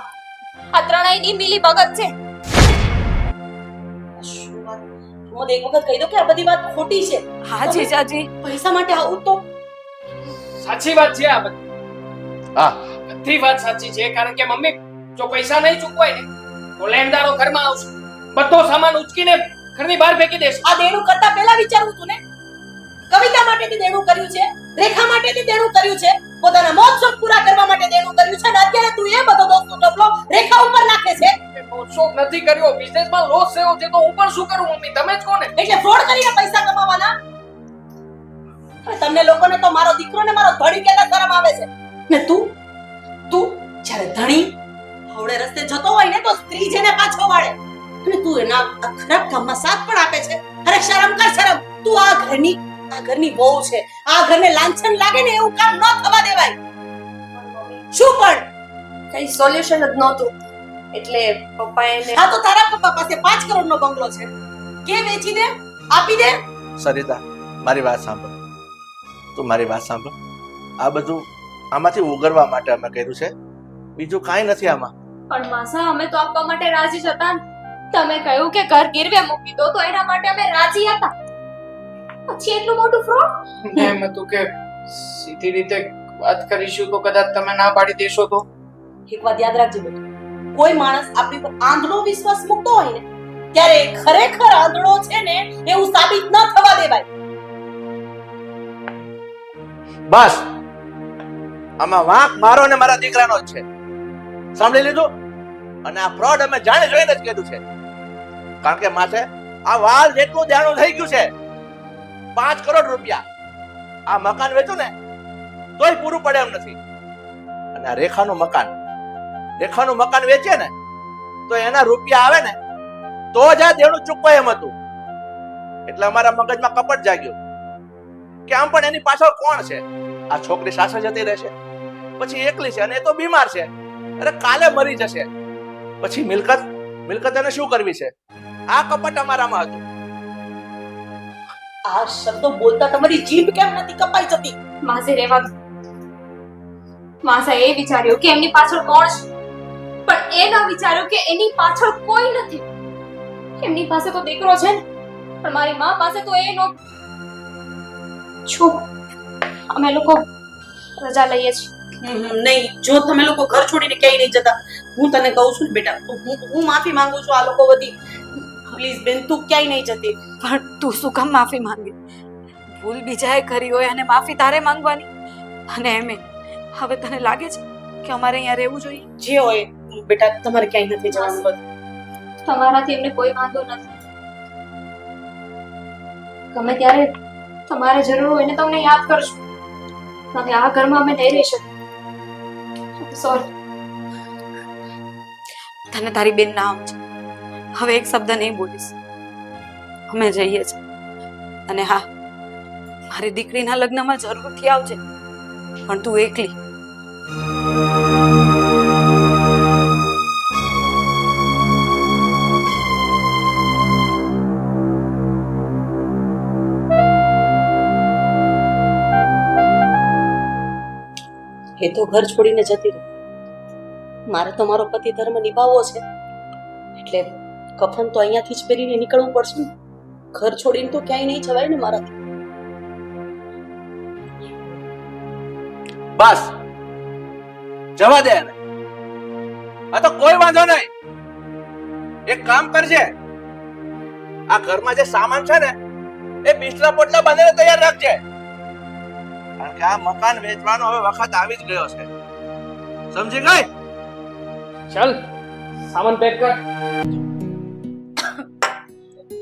આ ત્રણેયની મિલી ભગત છે. શું વાત? પ્રમોદ એક વખત કહી દો કે આ બધી વાત ખોટી છે. હા જીજાજી, પૈસા માટે આવું તો સાચી વાત છે આ બધી. હા. બધી વાત સાચી છે કારણ કે મમ્મી જો પૈસા નહીં ચૂકવાય ને તો લેણદારો ઘરમાં આવશે, બધો સામાન ઉચકીને ઘરની બહાર ફેંકી દેશે. આ દેણું કરતા પહેલા વિચારવું તું ને. કવિતા માટેથી દેણું કર્યું છે, રેખા માટેથી દેણું કર્યું છે, પોતાના મોજ શોખ પૂરા કરવા માટે દેણું કર્યું છે અને અત્યારે તું એ બધો દોસ્તનો ટપલો રેખા ઉપર નાખે છે. શોખ નથી કર્યો, બિઝનેસમાં લોસ થયો છે તો હું પણ શું કરું મમ્મી? તમે જ કોને? એટલે ફ્રોડ કરીને પૈસા કમાવાના. હવે તમને લોકોને તો મારો દીકરો ને મારો ધણી કહેતા શરમ આવે છે ને તું જ્યારે ધણી હવડે રસ્તે જતો હોય ને તો સ્ત્રી જેને પાછો વાળે અને તું એના આ ખરાબ કામમાં સાથ પણ આપે છે. અરે શરમ કર, શરમ. તું આ ઘરની વહુ છે, આ ઘરને લાંછન લાગે ને એવું કામ ન થવા દેવાય. શું પણ કઈ સોલ્યુશન જ નહોતું એટલે પપ્પાએ એને આ તો તારા પપ્પા પાસે 5 કરોડનો બંગલો છે, કે વેચી દે, આપી દે. સરિતા, મારી વાત સાંભળ. તું મારી વાત સાંભળ. આ બધું આમાંથી ઉગરવા માટે અમે કર્યું છે, બીજું કાંઈ નથી આમાં. પણ માસા અમે તો આપવા માટે રાજી જ હતા ને. તમે કહ્યું કે ઘર ગીરવે મૂકી દો તો એના માટે અમે રાજી હતા, પછી એટલું મોટું ફ્રોડ. એમ હતું કે સીધી રીતે વાત કરીશું તો કદાચ તમે ના પાડી દેશો તો. એક વાત યાદ રાખજો બેટા, કોઈ માણસ આપણી પર આંધળો વિશ્વાસ મૂકતો હોય ને ત્યારે એ ખરેખર આંધળો છે ને એવું સાબિત ન થવા દેવાય. બસ આમાં વાંક મારો ને મારા દીકરાનો જ છે, સાંભળી લીધું? અને આ ફ્રોડ અમે જાણી જોઈને જ કીધું છે કારણ કે માથે આ વાલ જેટલું દેણું થઈ ગયું છે, 5 કરોડ રૂપિયા. આ મકાન વેચું ને તોય પૂરું પડે એમ નથી. અને આ રેખાનું મકાન વેચે ને તો એના રૂપિયા આવે ને તો જ આ દેણું ચૂકવાય એમ હતું. એટલે અમારા મગજમાં કપટ જાગ્યું કે આમ પણ એની પાછળ કોણ છે? આ છોકરી સાસરે જતી રહેશે, પછી એકલી છે અને એ તો બીમાર છે, અરે કાલે મરી જશે, પછી મિલકત એને શું કરવી છે? આ કપટ અમારામાં હતું. આ શબ્દો બોલતા તમારી જીભ કેમ નથી કપાઈ જતી? માસે રહેવા દો. માસા એ વિચાર્યું કે એમની પાછળ કોણ છે, પણ એ ન વિચાર્યું કે એની પાછળ કોઈ નથી. એમની પાસે તો દીકરો છે ને, પણ મારી માં પાસે તો એ નહોતું. છું અમે લોકો રજા લઈએ છીએ. નહીં, જો તમે લોકો ઘર છોડીને ક્યાંય નહીં જતા, હું તને કહું છું ને બેટા, હું માફી માંગુ છું આ લોકો વતી. પ્લીઝ બેન, તું ક્યાંય નહીં જતી. પણ તું શું કામ માફી માંગે? ભૂલ બીજાએ કરી હોય અને માફી તારે માંગવાની. અને એમે હવે તને લાગે છે કે અમારે અહીંયા રહેવું જોઈએ? જે હોય બેટા, તમારે ક્યાંય નથી જવાનું. બધું તમારાથી એમને કોઈ વાંધો નથી. ગમે ત્યારે તમારે જરૂર હોય ને તમને યાદ કરજો. હવે આ ઘરમાં અમે નહીં રહી શકીએ. સોરી. તને તારી બેન ના સમજે. હવે એક શબ્દ નહીં બોલીશ. અમે જઈએ છીએ. અને હા, મારી દીકરીના લગ્નમાં જરૂરથી આવજે, પણ તું એકલી. એ તો ઘર છોડીને જતી રહી. મારે તો મારો પતિ ધર્મ નિભાવવો છે, એટલે કફન તો અહીંયાથી જ પહેરીને નીકળવું પડશે ને. ઘર છોડીને તો ક્યાંય નહીં જવાય ને મારાથી. બસ જવા દે એને. આ તો કોઈ વાંધો નહીં. એક કામ કરજે, આ ઘરમાં જે સામાન છે ને એ બિસ્તરા પોટલા બાંધીને તૈયાર રાખજે, કારણ કે આ મકાન વેચવાનો હવે વખત આવી જ ગયો છે. સમજી ગઈ? ચાલ સામાન પેક કર.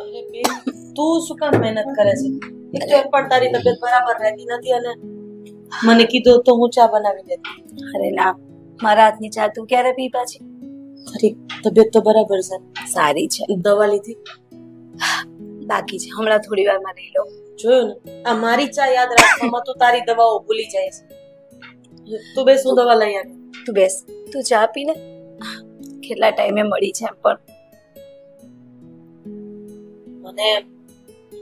અરે બેન, તું શું કામ મહેનત કરે છે? એક તો એક પણ તારી તબિયત બરાબર રહેતી નથી, અને મને કીધું તો હું ચા બનાવી દેતી. અરે ના, મારા હાથની ચા તું ક્યારે પી પાછી? તારી તબિયત તો બરાબર છે? સારી છે. દવા લીધી? બાકી છે, હમણાં થોડી વારમાં લઈ લો. જોયું ને, આ મારી ચા યાદ રાખવામાં તો તારી દવાઓ ભૂલી જાય છે. તું બેસ, હું દવા લઈ આવી. તું બેસ, તું ચા પી લે. કેટલા ટાઈમે મળી છે એમ પણ. મને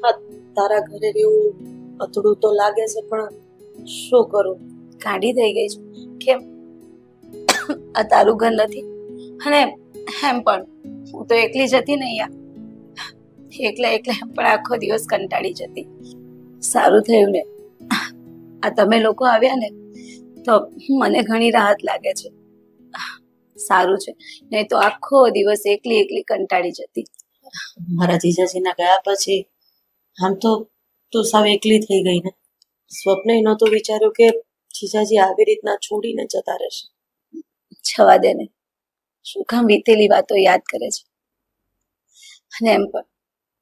આ તારા ઘરે રહેવું અતડું તો લાગે છે, પણ શું કરું? કાઢી થઈ ગઈ છું. કેમ? આ તારું ઘર નથી? અને એમ પણ હું તો એકલી જતી ને અહીંયા. એકલા એકલા એમ પણ આખો દિવસ કંટાળી જતી. સારું થયું ને આ તમે લોકો આવ્યા ને, તો મને ઘણી રાહત લાગે છે. સારું છે, નહીં તો આખો દિવસ એકલી એકલી કંટાળી જતી. મારા જીજાજીના ગયા પછી આમ તો તું સાવ એકલી થઈ ગઈ ને. સ્વપ્ને નહોતું વિચાર્યું કે જીજાજી આવી રીતના છોડીને જતા રહેશે. જવા દે ને, શું કામ વીતેલી વાતો યાદ કરે છે? અને એમ પણ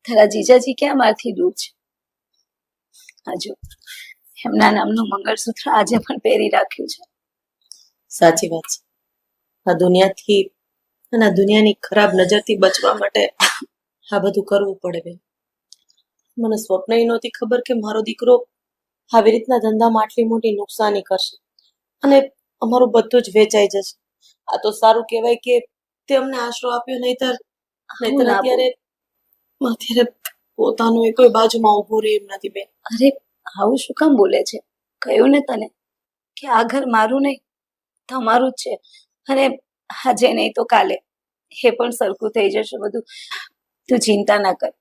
તારા જીજાજી ક્યાં મારથી દૂર છે? હજુ એમના નામનું મંગળસૂત્ર આજે પણ પહેરી રાખ્યું છે. સાચી વાત છે. આ દુનિયાથી અને આ દુનિયાની ખરાબ નજરથી બચવા માટે આ બધું કરવું પડે બેન. મને સ્વપ્ન નહોતી ખબર કે મારો દીકરો આવી રીતના ધંધામાં આટલી મોટી નુકસાની કરશે અને અમારું બધું જ વેચાઈ જશે. આ તો સારું કહેવાય કે તે અમને આશરો આપ્યો, નહીતર અત્યારે પોતાનું કોઈ બાજુમાં ઊભું રહે એમ નથી બેન. અરે આવું શું કામ બોલે છે? કહ્યું ને તને કે આ ઘર મારું નહીં તમારું જ છે. અને આજે નહીં તો કાલે એ પણ સરખું થઈ જશે બધું. તું ચિંતા ના કર.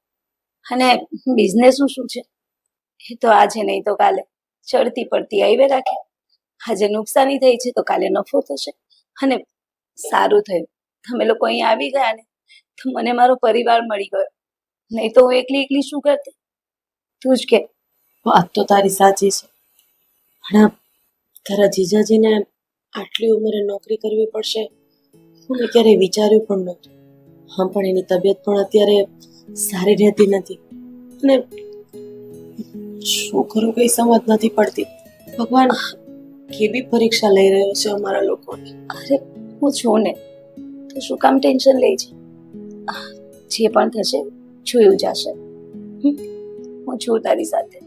અને બિઝનેસ શું છે એ તો આજે નહીં તો કાલે ચડતી પડતી હાઈવે રાખે. આજે નુકસાની થઈ છે તો કાલે નફો થશે. અને સારું થયું તમે લોકો અહીં આવી ગયા ને, તો મને મારો પરિવાર મળી ગયો. નહીં તો હું એકલી એકલી શું કરતી? તું જ કે. વાત તો તારી સાચી છે, પણ તારા જીજાજીને આટલી ઉંમરે નોકરી કરવી પડશે મેં ક્યારેય વિચાર્યું પણ નહોતું. હા, પણ એની તબિયત પણ અત્યારે સારી રહેતી નથી અને શું કરું કઈ સમજ નથી પડતી. ભગવાન કેવી પરીક્ષા લઈ રહ્યો છે અમારા લોકોની. અરે હું છું ને, તો શું કામ ટેન્શન લે છે? જે પણ થશે જોયું જશે. હું છું તારી સાથે.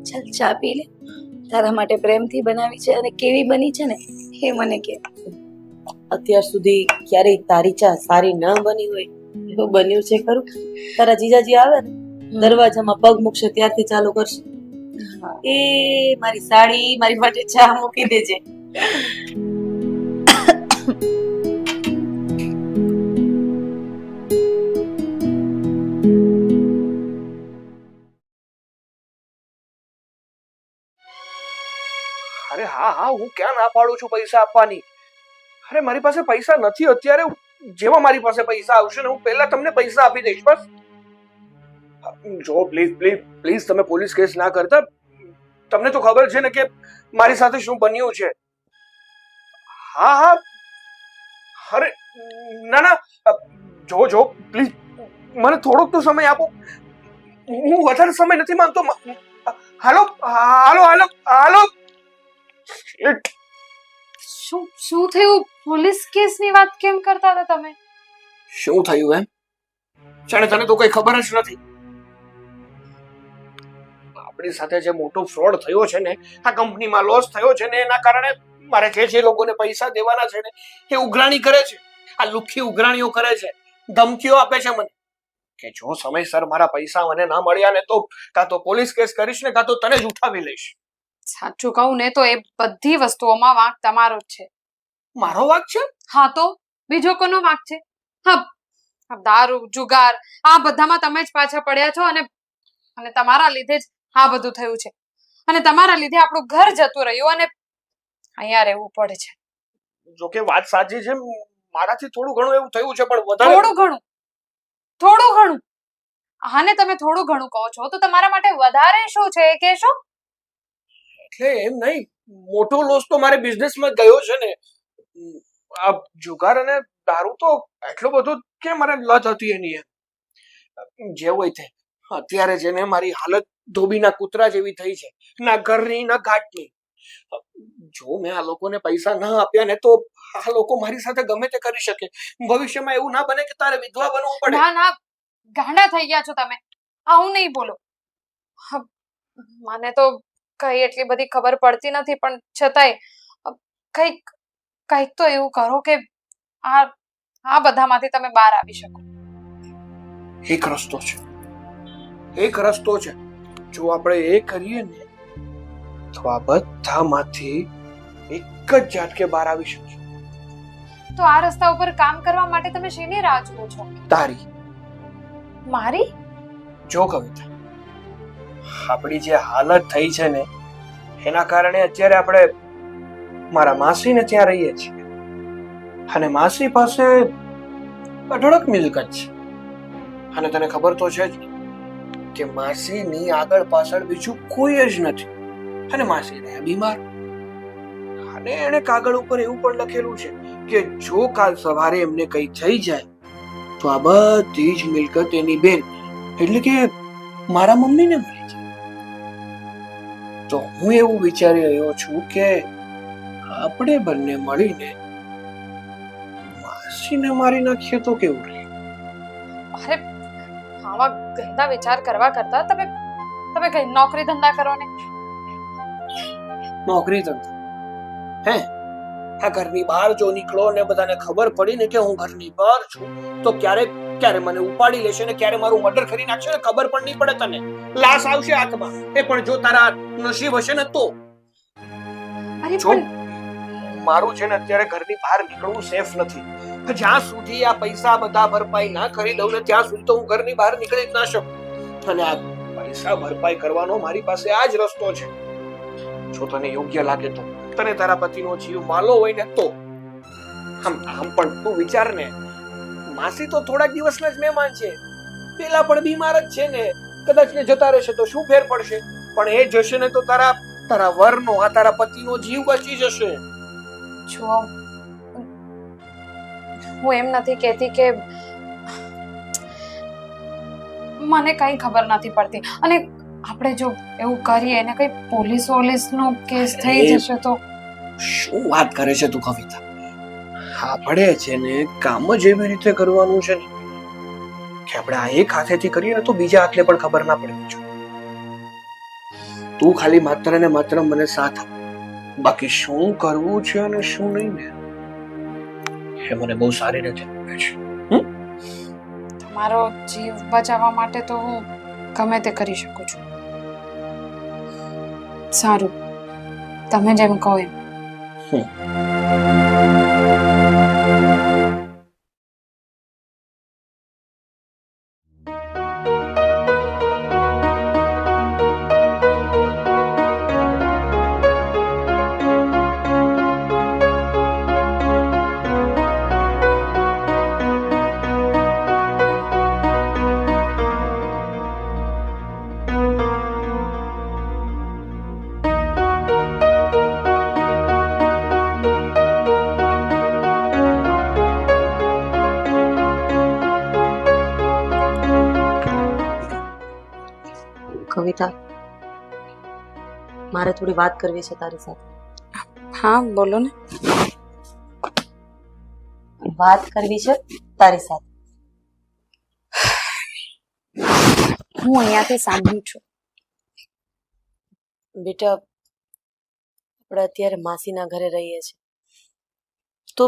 ચાલ ચા પી લે. તારા માટે પ્રેમથી બનાવી છે અને કેવી બની છે ને એ મને કે. અત્યાર સુધી ક્યારેય તારી ચા સારી ન બની હોય એવું બન્યું છે ખરું? તારા જીજાજી આવે ને દરવાજામાં પગ મૂકશે ત્યારથી ચાલુ કરશે, એ મારી સાડી મારી માટે ચા મૂકી દેજે. અરે હા હા, હું ક્યાં ના પાડું છું પૈસા આપવાની. અરે મારી પાસે પૈસા નથી અત્યારે. જેવા મારી પાસે પૈસા આવશે ને હું પહેલા તમને પૈસા આપી દઈશ. બસ જો પ્લીઝ પ્લીઝ પ્લીઝ તમે પોલીસ કેસ ના કરતા. તમને તો ખબર છે ને કે મારી સાથે શું બન્યું છે. હા હા, અરે ના ના, જો જો પ્લીઝ મને થોડોક તો સમય આપો. હું વધારે સમય નથી માંગતો. હાલો હાલો હાલો હાલો. શું શું થયું? પોલીસ કેસની વાત કેમ કરતા હતા તમે? શું થયું એમ? જાણે તને તો કઈ ખબર જ નથી. આપણી સાથે જે મોટો ફ્રોડ થયો છે ને, આ કંપનીમાં લોસ થયો છે ને, એના કારણે મારે જે લોકોને પૈસા દેવાના છે ને એ ઉઘરાણી કરે છે. આ લુખ્ખી ઉઘરાણીઓ કરે છે, ધમકીઓ આપે છે મને કે જો સમયસર મારા પૈસા મને ના મળ્યા ને તો કાં તો પોલીસ કેસ કરીશ ને કાં તો તને જ ઉઠાવી લઈશ. સાચું કહું ને તો એ બધી વસ્તુઓમાં વાંક તમારો જ છે. મારો વાંક છે? હા તો બીજો કોનો વાંક છે? હા, દારૂ જુગાર આ બધામાં તમે જ પાછા પડ્યા છો અને તમારા લીધે જ આ બધું થયું છે. અને તમારા લીધે આપણું ઘર જતું રહ્યું અને અહીંયા રહેવું પડે છે. જો કે વાત સાચી છે, મારાથી થોડું ઘણું એવું થયું છે, પણ વધારે થોડું ઘણું આને તમે થોડું ઘણું કહો છો તો તમારા માટે વધારે શું છે એ કહેશો? એટલે એમ નહીં, મોટો લોસ તો મારે બિઝનેસમાં ગયો છે ને. આ જુગાર અને દારૂ તો એટલો બધો કેમ મારે લત હતી એની. જે હોય તે અત્યારે જેને મારી હાલત ધોબીના કૂતરા જેવી થઈ છે, ના ઘરની ના ઘાટની. જો મેં આ લોકોને પૈસા ના આપ્યા ને તો આ લોકો મારી સાથે ગમે તે કરી શકે. ભવિષ્યમાં એવું ના બને કે તારે વિધવા બનવું પડે. ના ના, ગાંડા થઈ ગયા છો તમે. આવું નહીં બોલો. મને તો કઈ એટલી બધી ખબર પડતી નથી, પણ છતાંય કંઈક તો એવું કરો કે આ બધામાંથી તમે બહાર આવી શકો. એક રસ્તો છે, એક રસ્તો છે. જો આપણે એ કરીએ ને તો આ બધામાંથી એક જ ઝાટકે બહાર આવી શકીએ. તો આ રસ્તા ઉપર કામ કરવા માટે તમે શેની રાહ જુઓ છો? તારી. મારી? જો કવિતા, આપણી જે હાલત થઈ છે ને એના કારણે અત્યારે આપણે મારા માસીને ત્યાં રહીએ છીએ અને માસી પાસે અઢળક મિલકત છે. અને તને ખબર તો છે જ કે માસીની આગળ પાછળ બીજું કોઈ જ નથી. અને માસી રહ્યા બીમાર. અને એને કાગળ ઉપર એવું પણ લખેલું છે કે જો કાલ સવારે એમને કઈ થઈ જાય તો આ બધી જ મિલકત એની બેન એટલે કે મારા મમ્મીને મળી જાય. તો હું એવું વિચારી રહ્યો છું કે આપણે બંને મળીને માસીને મારી નાખીએ તો કેવું રહે? અરે આવા ગંદા વિચાર કરવા કરતા તમે કઈ નોકરી ધંધા કરો ને. નોકરી ધંધા હે? આ ઘરની બહાર જો નીકળો ને બધાને ખબર પડી ને કે હું ઘરની બહાર છું તો ક્યારે મને ઉપાડી લેશે ને ક્યારે મારું મર્ડર કરી નાખશે ને ખબર પણ નહીં પડે તને. લાશ આવશે હાથમાં, એ પણ જો તારા નસીબ હશે ને તો. અરે જો મારું છે ને અત્યારે ઘરની બહાર નીકળવું સેફ નથી. જ્યાં સુધી આ પૈસા બધા ભરપાઈ ના કરી દઉં ને ત્યાં સુધી તો હું ઘરની બહાર નીકળી જ ના શકું. અને આ પૈસા ભરપાઈ કરવાનો મારી પાસે આ જ રસ્તો છે. જો તને યોગ્ય લાગે તો, તને તારા પતિનો જીવ માલો હોય ને તો. આમ પણ તું વિચાર ને, માસી તો થોડાક દિવસના જ મહેમાન છે, પેલા પણ બીમાર જ છે ને. કદાચ ને જતા રહેશે તો શું ફેર પડશે? પણ એ જશે ને તો તારા વરનો આ તારા પતિનો જીવ બચી જશે. જો હું એમ નથી કહેતી કે મને કઈ ખબર નથી પડતી, અને આપણે જો એવું કરીએ ને કઈ પોલીસનો કેસ થઈ જશે તો. શું વાત કરે છે તું કવિતા? આપણે છે ને કામ જ એવી રીતે કરવાનું છે ને કે આપણે આ એક હાથેથી કરીએ ને તો બીજા હાથને પણ ખબર ના પડવી જોઈએ. તું ખાલી માત્ર ને માત્ર મને સાથ આપ. બાકી શું કરવું છે અને શું નહીં ને એ મને બહુ સારી રીતે ખબર છે. મારો જીવ બચાવવા માટે તો હું ગમે તે કરી શકું છું. સારું, તમે જેમ કહો એમ. કવિતા, મારે થોડી વાત કરવી છે તારી સાથે. હા, બોલો ને. વાત કરવી છે તારી સાથે. હું અહીંયાથી સાંભળું છું. બેટા, આપણે અત્યારે માસીના ઘરે રહીએ છીએ, તો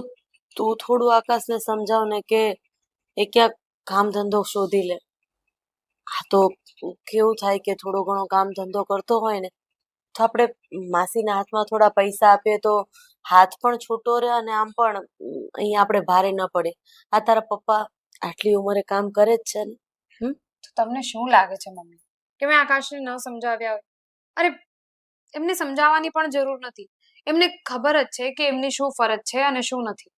તું થોડું આકાશને સમજાવ ને કે એ ક્યાંક કામ ધંધો શોધી લે. આ તો કેવું થાય કે થોડો ઘણો કામ ધંધો કરતો હોય ને તો આપણે માસીના હાથમાં થોડા પૈસા આપીએ તો હાથ પણ છૂટો રહે અને આમ પણ અહીંયા આપણે ભારે ન પડે. આ તારા પપ્પા આટલી ઉંમરે કામ કરે જ છે ને. તો તમને શું લાગે છે મમ્મી કે મેં આકાશને ન સમજાવ્યા હોય? અરે, એમને સમજાવવાની પણ જરૂર નથી. એમને ખબર જ છે કે એમની શું ફરજ છે અને શું નથી.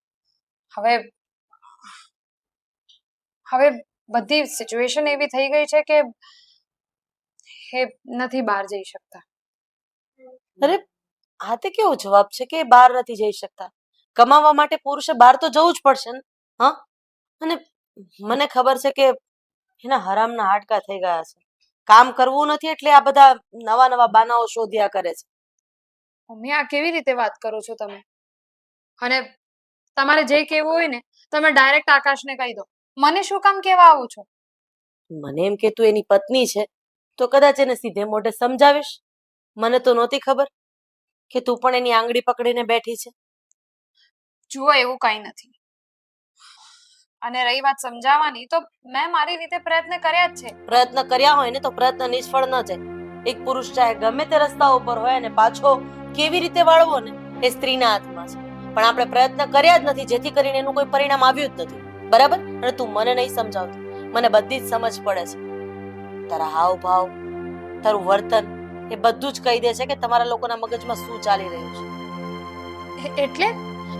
હવે બધી સિચ્યુએશન એવી થઈ ગઈ છે કે એ નથી બહાર જઈ શકતા. અરે, આ તે કેવો જવાબ છે કે બહાર નથી જઈ શકતા? કમાવા માટે પુરુષે બહાર તો જવું જ પડશે ને. હા, અને મને ખબર છે કે એના હરામના હાડકા થઈ ગયા છે. કામ કરવું નથી એટલે આ બધા નવા નવા બાનાઓ શોધ્યા કરે છે. મમ્મી, આ કેવી રીતે વાત કરો છો તમે? અને તમારે જે કહેવું હોય ને તમે ડાયરેક્ટ આકાશને કહી દો. મને શું કામ કહેવા આવો છો? મને એમ કે તું એની પત્ની છે તો કદાચ એને સીધે મોઢે સમજાવીશ. મને તો નહોતી ખબર કે તું પણ એની આંગળી પકડીને બેઠી છે. જુઓ, એવું કઈ નથી. અને રહી વાત સમજાવવાની, તો મેં મારી રીતે પ્રયત્ન કર્યા જ છે. પ્રયત્ન કર્યા હોય ને તો પ્રયત્ન નિષ્ફળ ન જાય. એક પુરુષ ચાહે ગમે તે રસ્તા ઉપર હોય અને પાછો કેવી રીતે વાળવો ને એ સ્ત્રીના હાથમાં છે. પણ આપણે પ્રયત્ન કર્યા જ નથી જેથી કરીને એનું કોઈ પરિણામ આવ્યું જ નથી. બરાબર? અને તું મને નહીં સમજાવતી, મને બધી જ સમજ પડે છે. તારા હાવભાવ, તારું વર્તન એ બધું જ કહી દે છે કે તમારા લોકોના મગજમાં શું ચાલી રહ્યું છે. એટલે?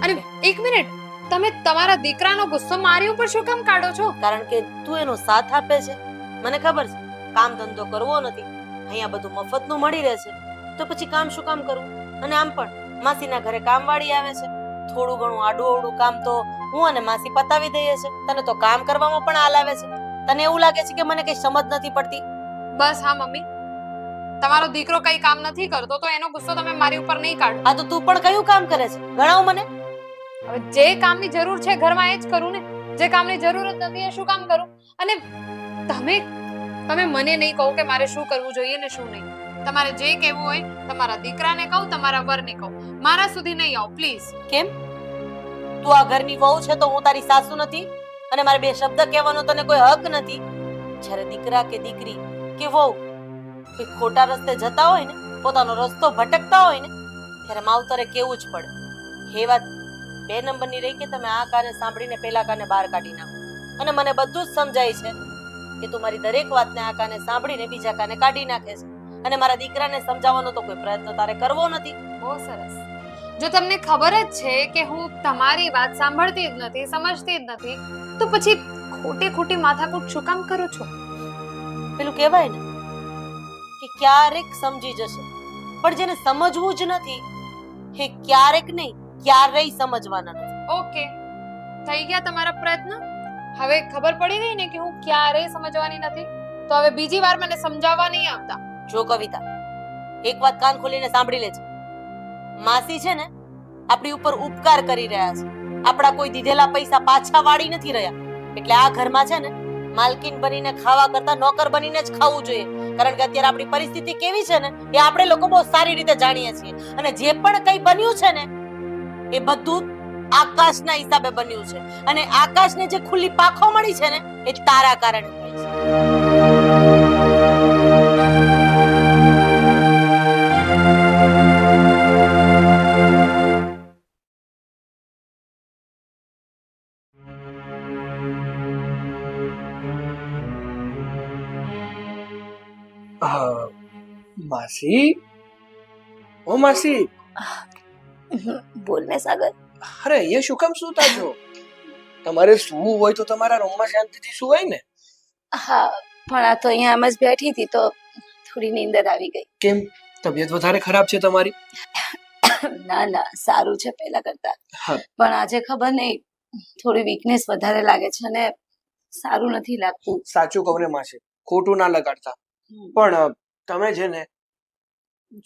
અને એક મિનિટ, તમે તમારા દીકરાનો ગુસ્સો મારી ઉપર શું કામ કાઢો છો? કારણ કે તું એનો સાથ આપે છે. મને ખબર છે કામ ધંધો કરવો નથી, અહીંયા બધું મફતનું મળી રહે છે, તો પછી કામ શું કામ કરવું? અને આમ પણ માસીના ઘરે કામવાળી આવે છે, થોડું ઘણું આડું અવડું કામ તો હું અને માસી પતાવી દઈએ છે. તને તો કામ કરવામાં પણ હાલ આવે છે. તને એવું લાગે છે કે મને કઈ સમજ નથી પડતી? બસ હા મમ્મી, તમારો દીકરો કઈ કામ નથી કરતો તો એનો ગુસ્સો તમે મારી ઉપર નહીં કાઢો. આ તો તું પણ કયું કામ કરે છે? ગણાવ મને. હવે જે કામની જરૂર છે ઘરમાં એ જ કરું ને. જે કામની જરૂર જ નથી એ શું કામ કરું? અને તમે મને નહીં કહો કે મારે શું કરવું જોઈએ ને શું નહીં. તમારે જે કહેવું હોય તમારા દીકરાને કહો, તમારા વરને કહો. મારા સુધી નહીં આવો પ્લીઝ. કેમ? તું આ ઘરની વહુ છે તો હું તારી સાસુ નથી? અને મારે બે શબ્દ કહેવાનો તને કોઈ હક નથી? જ્યારે દીકરા કે દીકરી કે વહુ કોઈ ખોટા રસ્તે જતા હોય ને, પોતાનો રસ્તો ભટકતા હોય ને, ત્યારે માવતરે કેવું જ પડે. એ વાત 2 નંબરની રહી કે તમે આ કાને સાંભળીને પેલા કાને બહાર કાઢી નાખો. અને મને બધું જ સમજાય છે કે તું મારી દરેક વાતને આ કાને સાંભળીને બીજા કાને કાઢી નાખે છે. અને મારા દીકરાને સમજાવવાનો તો કોઈ પ્રયત્ન તારે કરવો નથી. બહુ સરસ. જો તમને ખબર જ છે કે હું તમારી વાત સાંભળતી જ નથી, સમજતી જ નથી, તો પછી ખોટી માથાકૂટ શું કામ કરો છો? પેલું કહેવાય ને કે ક્યારેક સમજી જશે, પણ જેને સમજવું જ નથી એ ક્યારેક નહીં ક્યારેય સમજવાના નથી. ઓકે, થઈ ગયા તમારા પ્રયત્ન. હવે ખબર પડી ગઈ ને કે હું ક્યારેય સમજવાની નથી, તો હવે બીજી વાર મને સમજાવવા નહીં આવતા. જો કવિતા, એક વાત કાન ખોલીને સાંભળી લેજે. માસી છે ને આપણી ઉપર ઉપકાર કરી રહ્યા છે, આપણા કોઈ દીધેલા પૈસા પાછા વાળી નથી રહ્યા. એટલે આ ઘરમાં છે ને માલકીન બનીને ખાવા કરતા નોકર બનીને જ ખાવું જોઈએ. કારણ કે અત્યારે આપણી પરિસ્થિતિ કેવી છે ને એ આપણે લોકો બહુ સારી રીતે જાણીએ છીએ. અને જે પણ કંઈ બન્યું છે ને એ બધું આકાશના હિસાબે બન્યું છે અને આકાશને જે ખુલ્લી પાખો મળી છે ને એ તારા કારણે થઈ છે. માસી, ઓ માસી, બોલ ને સાગર. અરે અહીંયા શું કામ સૂતા છો? તમારે સૂવું હોય તો તમારા રૂમમાં શાંતિથી સુવાય ને. હા, પણ આ તો અહીંયા આમ જ બેઠી હતી તો થોડી નીંદર આવી ગઈ. કેમ, તબિયત વધારે ખરાબ છે તમારી? ના ના, સારું છે પહેલા કરતા. હા. પણ આજે ખબર નહીં, થોડી વીકનેસ વધારે લાગે છે અને સારું નથી લાગતું. સાચું કહું ને માસી, ખોટું ના લગાડતા, પણ તમે છે ને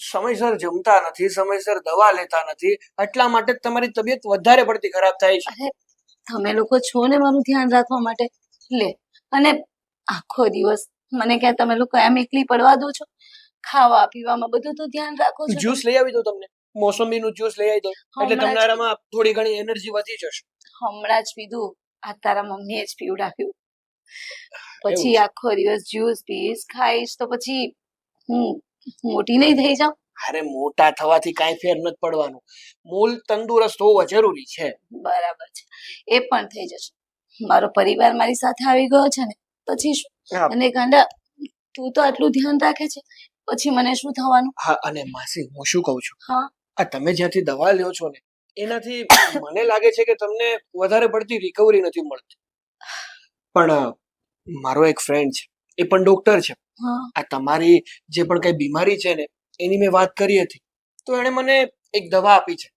સમયસર જમતા નથી, સમયસર દવા લેતા નથી, એટલા માટે જ તમારી તબિયત વધારે પડતી ખરાબ થાય છે. અરે તમે લોકો છો ને મારું ધ્યાન રાખવા માટે. લે, અને આખો દિવસ મને ક્યાં તમે લોકો એમ એકલી પડવા દો છો? ખાવા પીવામાં બધું તો ધ્યાન રાખો છો. જ્યુસ લઈ આવી દો તમને, મોસંબીનું જ્યુસ લઈ આવી દો, એટલે તમારામાં થોડી ઘણી એનર્જી વધી જશે. હમણાં જ પીધું, આ તારા મમ્મીએ જ પીવડાવ્યું. પછી આખો દિવસ જ્યુસ પીશ, ખાઈશ તો પછી હું મોટી નહીં થઈ જાઉં? અરે મોટા થવાથી કાંઈ ફેર નથી પડવાનું, મૂળ તંદુરસ્ત હોવા જરૂરી છે. બરાબર છે, એ પણ થઈ જશે. મારો પરિવાર મારી સાથે આવી ગયો છે ને પછી શું? હા. અને ગાંડા, તું તો આટલું ધ્યાન રાખે છે, પછી મને શું થવાનું? હા, અને માસી હું શું કહું છું, હા. આ તમે જ્યાંથી દવા લ્યો છો ને એનાથી મને લાગે છે કે તમને વધારે પડતી રિકવરી નથી મળતી. પણ મારો એક ફ્રેન્ડ છે, એ પણ ડોક્ટર છે. હા. આ તમારી જે પણ કઈ બીમારી છે ને એની મેં વાત કરી હતી, તો એણે મને એક દવા આપી છે.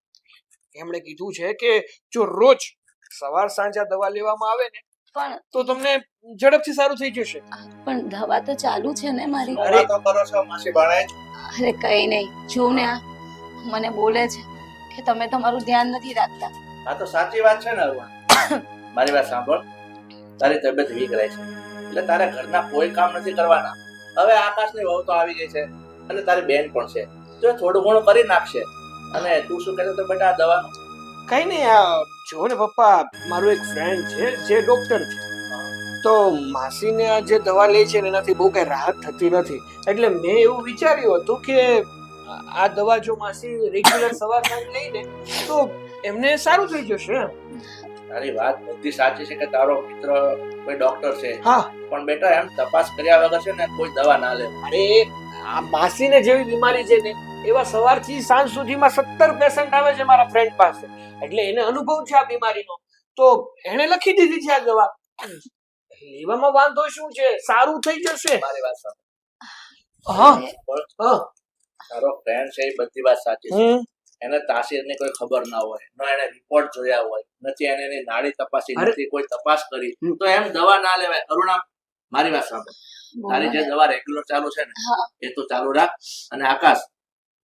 એમણે કીધું છે કે જો રોજ સવાર સાંજ આ દવા લેવામાં આવે ને પણ તો તમને ઝડપથી સારું થઈ જશે. પણ દવા તો ચાલુ છે ને મારી. અરે તો કરો છો માસી ભાણે. અરે કઈ નહીં, જો ને આ મને બોલે છે કે તમે તમારું ધ્યાન નથી રાખતા. આ તો સાચી વાત છે ને અરુણ. મારી વાત સાંભળ, તારી તબિયત વીક રહે છે એટલે તારે ઘરના કોઈ કામ નથી કરવાના. હવે આકાશની વહુ તો આવી ગઈ છે અને તારી બેન પણ છે, જો થોડું ઘણું કરી નાખશે. અને તું શું કહેતો તો બેટા આ દવાનું? કઈ નહીં, આ જો ને પપ્પા, મારો એક ફ્રેન્ડ છે જે ડોક્ટર છે, તો માસીને આ જે દવા લે છે ને એનાથી બહુ કઈ રાહત થતી નથી, એટલે મેં એવું વિચાર્યું હતું કે આ દવા જો માસી રેગ્યુલર સવાર સાંજ લઈને તો એમને સારું થઈ જશે. તારી વાત બધી સાચી છે કે તારો મિત્ર કોઈ ડોક્ટર છે, હા, પણ બેટા એમ તપાસ કર્યા વગર છે ને કોઈ દવા ના લે. અરે આ માસીને જેવી બીમારી છે ને એવા સવારથી સાંજ સુધીમાં 17 પેશન્ટ આવે છે મારા ફ્રેન્ડ પાસે, એટલે એને અનુભવ છે આ બીમારીનો, તો એને લખી દીધી છે આ દવા. લેવામાં વાંધો શું છે, સારું થઈ જશે. મારી વાત સાંભળ, હા હા. તારો ફ્રેન્ડ છે એ બધી વાત સાચી છે. એને તાસીરની કોઈ ખબર ના હોય, ન એને રિપોર્ટ જોયા હોય, નથી એને એની નાડી તપાસી, નથી કોઈ તપાસ કરી, તો એમ દવા ના લેવાય. અરુણા, મારી વાત સાંભળ, તારી જે દવા રેગ્યુલર ચાલુ છે ને એ તો ચાલુ રાખ. અને આકાશ,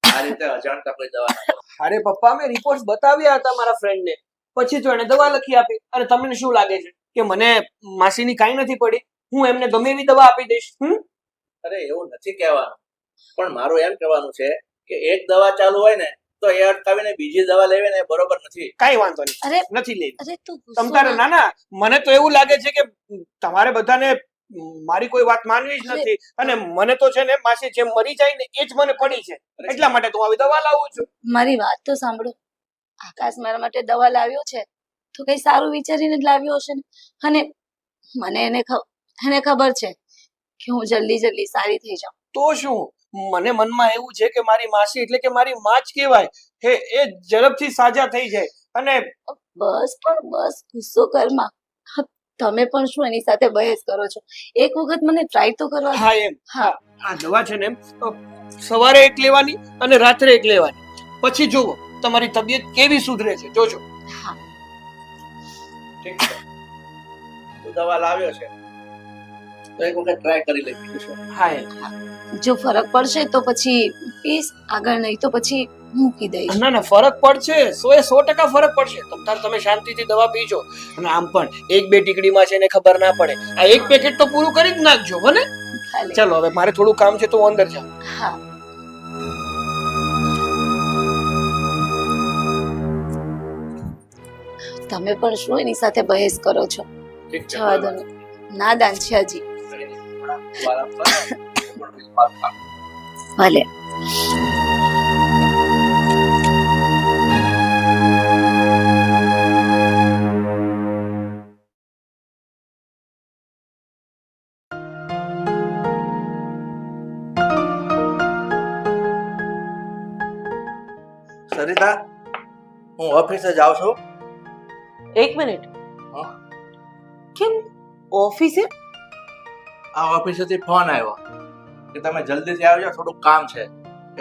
આ રીતે અજાણતા કોઈ દવા ના લેવાય. અરે પપ્પા, મેં રિપોર્ટ બતાવ્યા હતા મારા ફ્રેન્ડને, પછી તો એને દવા લખી આપી. અને તમને શું લાગે છે કે મને માસીની કાંઈ નથી પડી? હું એમને ગમે એવી દવા આપી દઈશ? અરે એવું નથી કહેવાનું, પણ મારું એમ કહેવાનું છે કે એક દવા ચાલુ હોય ને તો એ અટકાવીને બીજી દવા લેવી ને એ બરોબર નથી. કાંઈ વાંધો નહીં, અરે નથી લેવી. અરે તું તમ તારે ના ના, મને તો એવું લાગે છે કે તમારે બધાને મારી કોઈ વાત માનવી જ નથી, અને મને તો છે ને માસી જેમ મરી જાય ને એ જ મને પડી છે, એટલા માટે તો આવી દવા લાવું છું. મારી વાત તો સાંભળો. આકાશ મારા માટે દવા લાવ્યો છે તો કઈ સારું વિચારીને જ લાવ્યો હશે ને. અને મને એને ખબર છે કે હું જલ્દી સારી થઈ જાઉં. તો શું, મને મનમાં એવું છે કે મારી માસી એટલે કે મારી માં જ કહેવાય, એ ઝડપથી સાજા થઈ જાય. અને બસ ગુસ્સો કરમાં. તમે પણ શું એની સાથે બહેસ કરો છો? એક વખત મને ટ્રાય તો કરવા. હા એમ, હા. આ દવા છે ને સવારે એક લેવાની અને રાત્રે એક લેવાની, પછી જુઓ તમારી તબિયત કેવી સુધરે છે, જોજો. હા. ઠીક છે, તું દવા લાવ્યો છે તો એક વખત ટ્રાય કરી લઈ. બીજું શું? હા એમ. જો ફરક પડશે તો પછી પીસ, આગળ નહીં તો પછી મૂકી દઈશ. ના ના, ફરક પડશે, 100% ફરક પડશે. તમે શાંતિથી દવા પીજો. અને આમ પણ 1-2 ટીકડીમાં છે એને ખબર ના પડે, આ એક પેકેટ તો પૂરું કરી જ નાખજો, હો ને? ભલે. ચલો હવે મારે થોડું કામ છે તો હું અંદર જાઉં. હા. તમે પણ શું એની સાથે બહેસ કરો છો? ઠીક છે જવા દો ને. નાદાન છે હજી. ભલે. સરિતા, હું ઓફિસે જાઉં છું. એક મિનિટ. હા? કેમ ઓફિસે? આ ઓફિસેથી ફોન આવ્યો કે તમે જલ્દીથી આવજો, થોડું કામ છે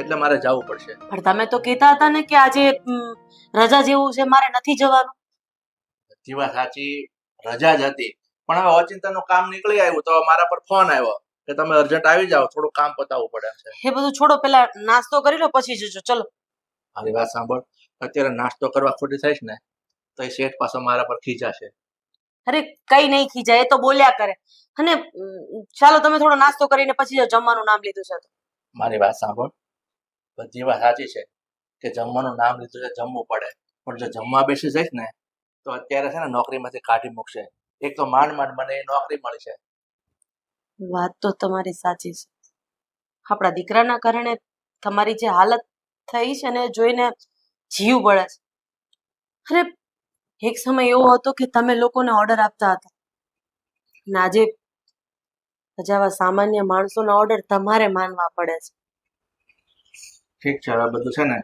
એટલે મારે જવું પડશે. પણ તમે તો કહેતા હતા ને કે આજે રજા જેવું છે, મારે નથી જવાનું. જીવા સાચી રજા જ હતી, પણ હવે ઓચિંતાનું કામ નીકળી આવ્યું તો મારા પર ફોન આવ્યો કે તમે અર્જન્ટ આવી જાઓ, થોડું કામ પતાવવું પડે એમ છે. એ બધું છોડો, પેલા નાસ્તો કરી લો પછી જજો. ચલો. મારી વાત સાંભળ, અત્યારે નાસ્તો કરવા ખોટી થઈશ ને તો એ શેઠ પાછો મારા પર ખીજાશે. અરે કઈ નહીં ખીજાય, એ તો બોલ્યા કરે. અને ચાલો તમે થોડો નાસ્તો કરીને પછી જો, જમવાનું નામ લીધું છે તો. મારી વાત સાંભળ, બધી વાત સાચી છે કે જમવાનું નામ લીધું છે, જમવું પડે, પણ જો જમવા બેસી જઈશ ને તો અત્યારે છે ને નોકરીમાંથી કાઢી મૂકશે. એક તો માંડ માંડ મને એ નોકરી મળી છે. વાત તો તમારી સાચી છે. આપણા દીકરાના કારણે તમારી જે હાલત થઈ છે ને જોઈને જીવ બળે છે. અરે એક સમય એવો હતો કે તમે લોકોને ઓર્ડર આપતા હતા, અને આજે આવા સામાન્ય માણસોના ઓર્ડર તમારે માનવા પડે છે. ઠીક છે, હવે બધું છે ને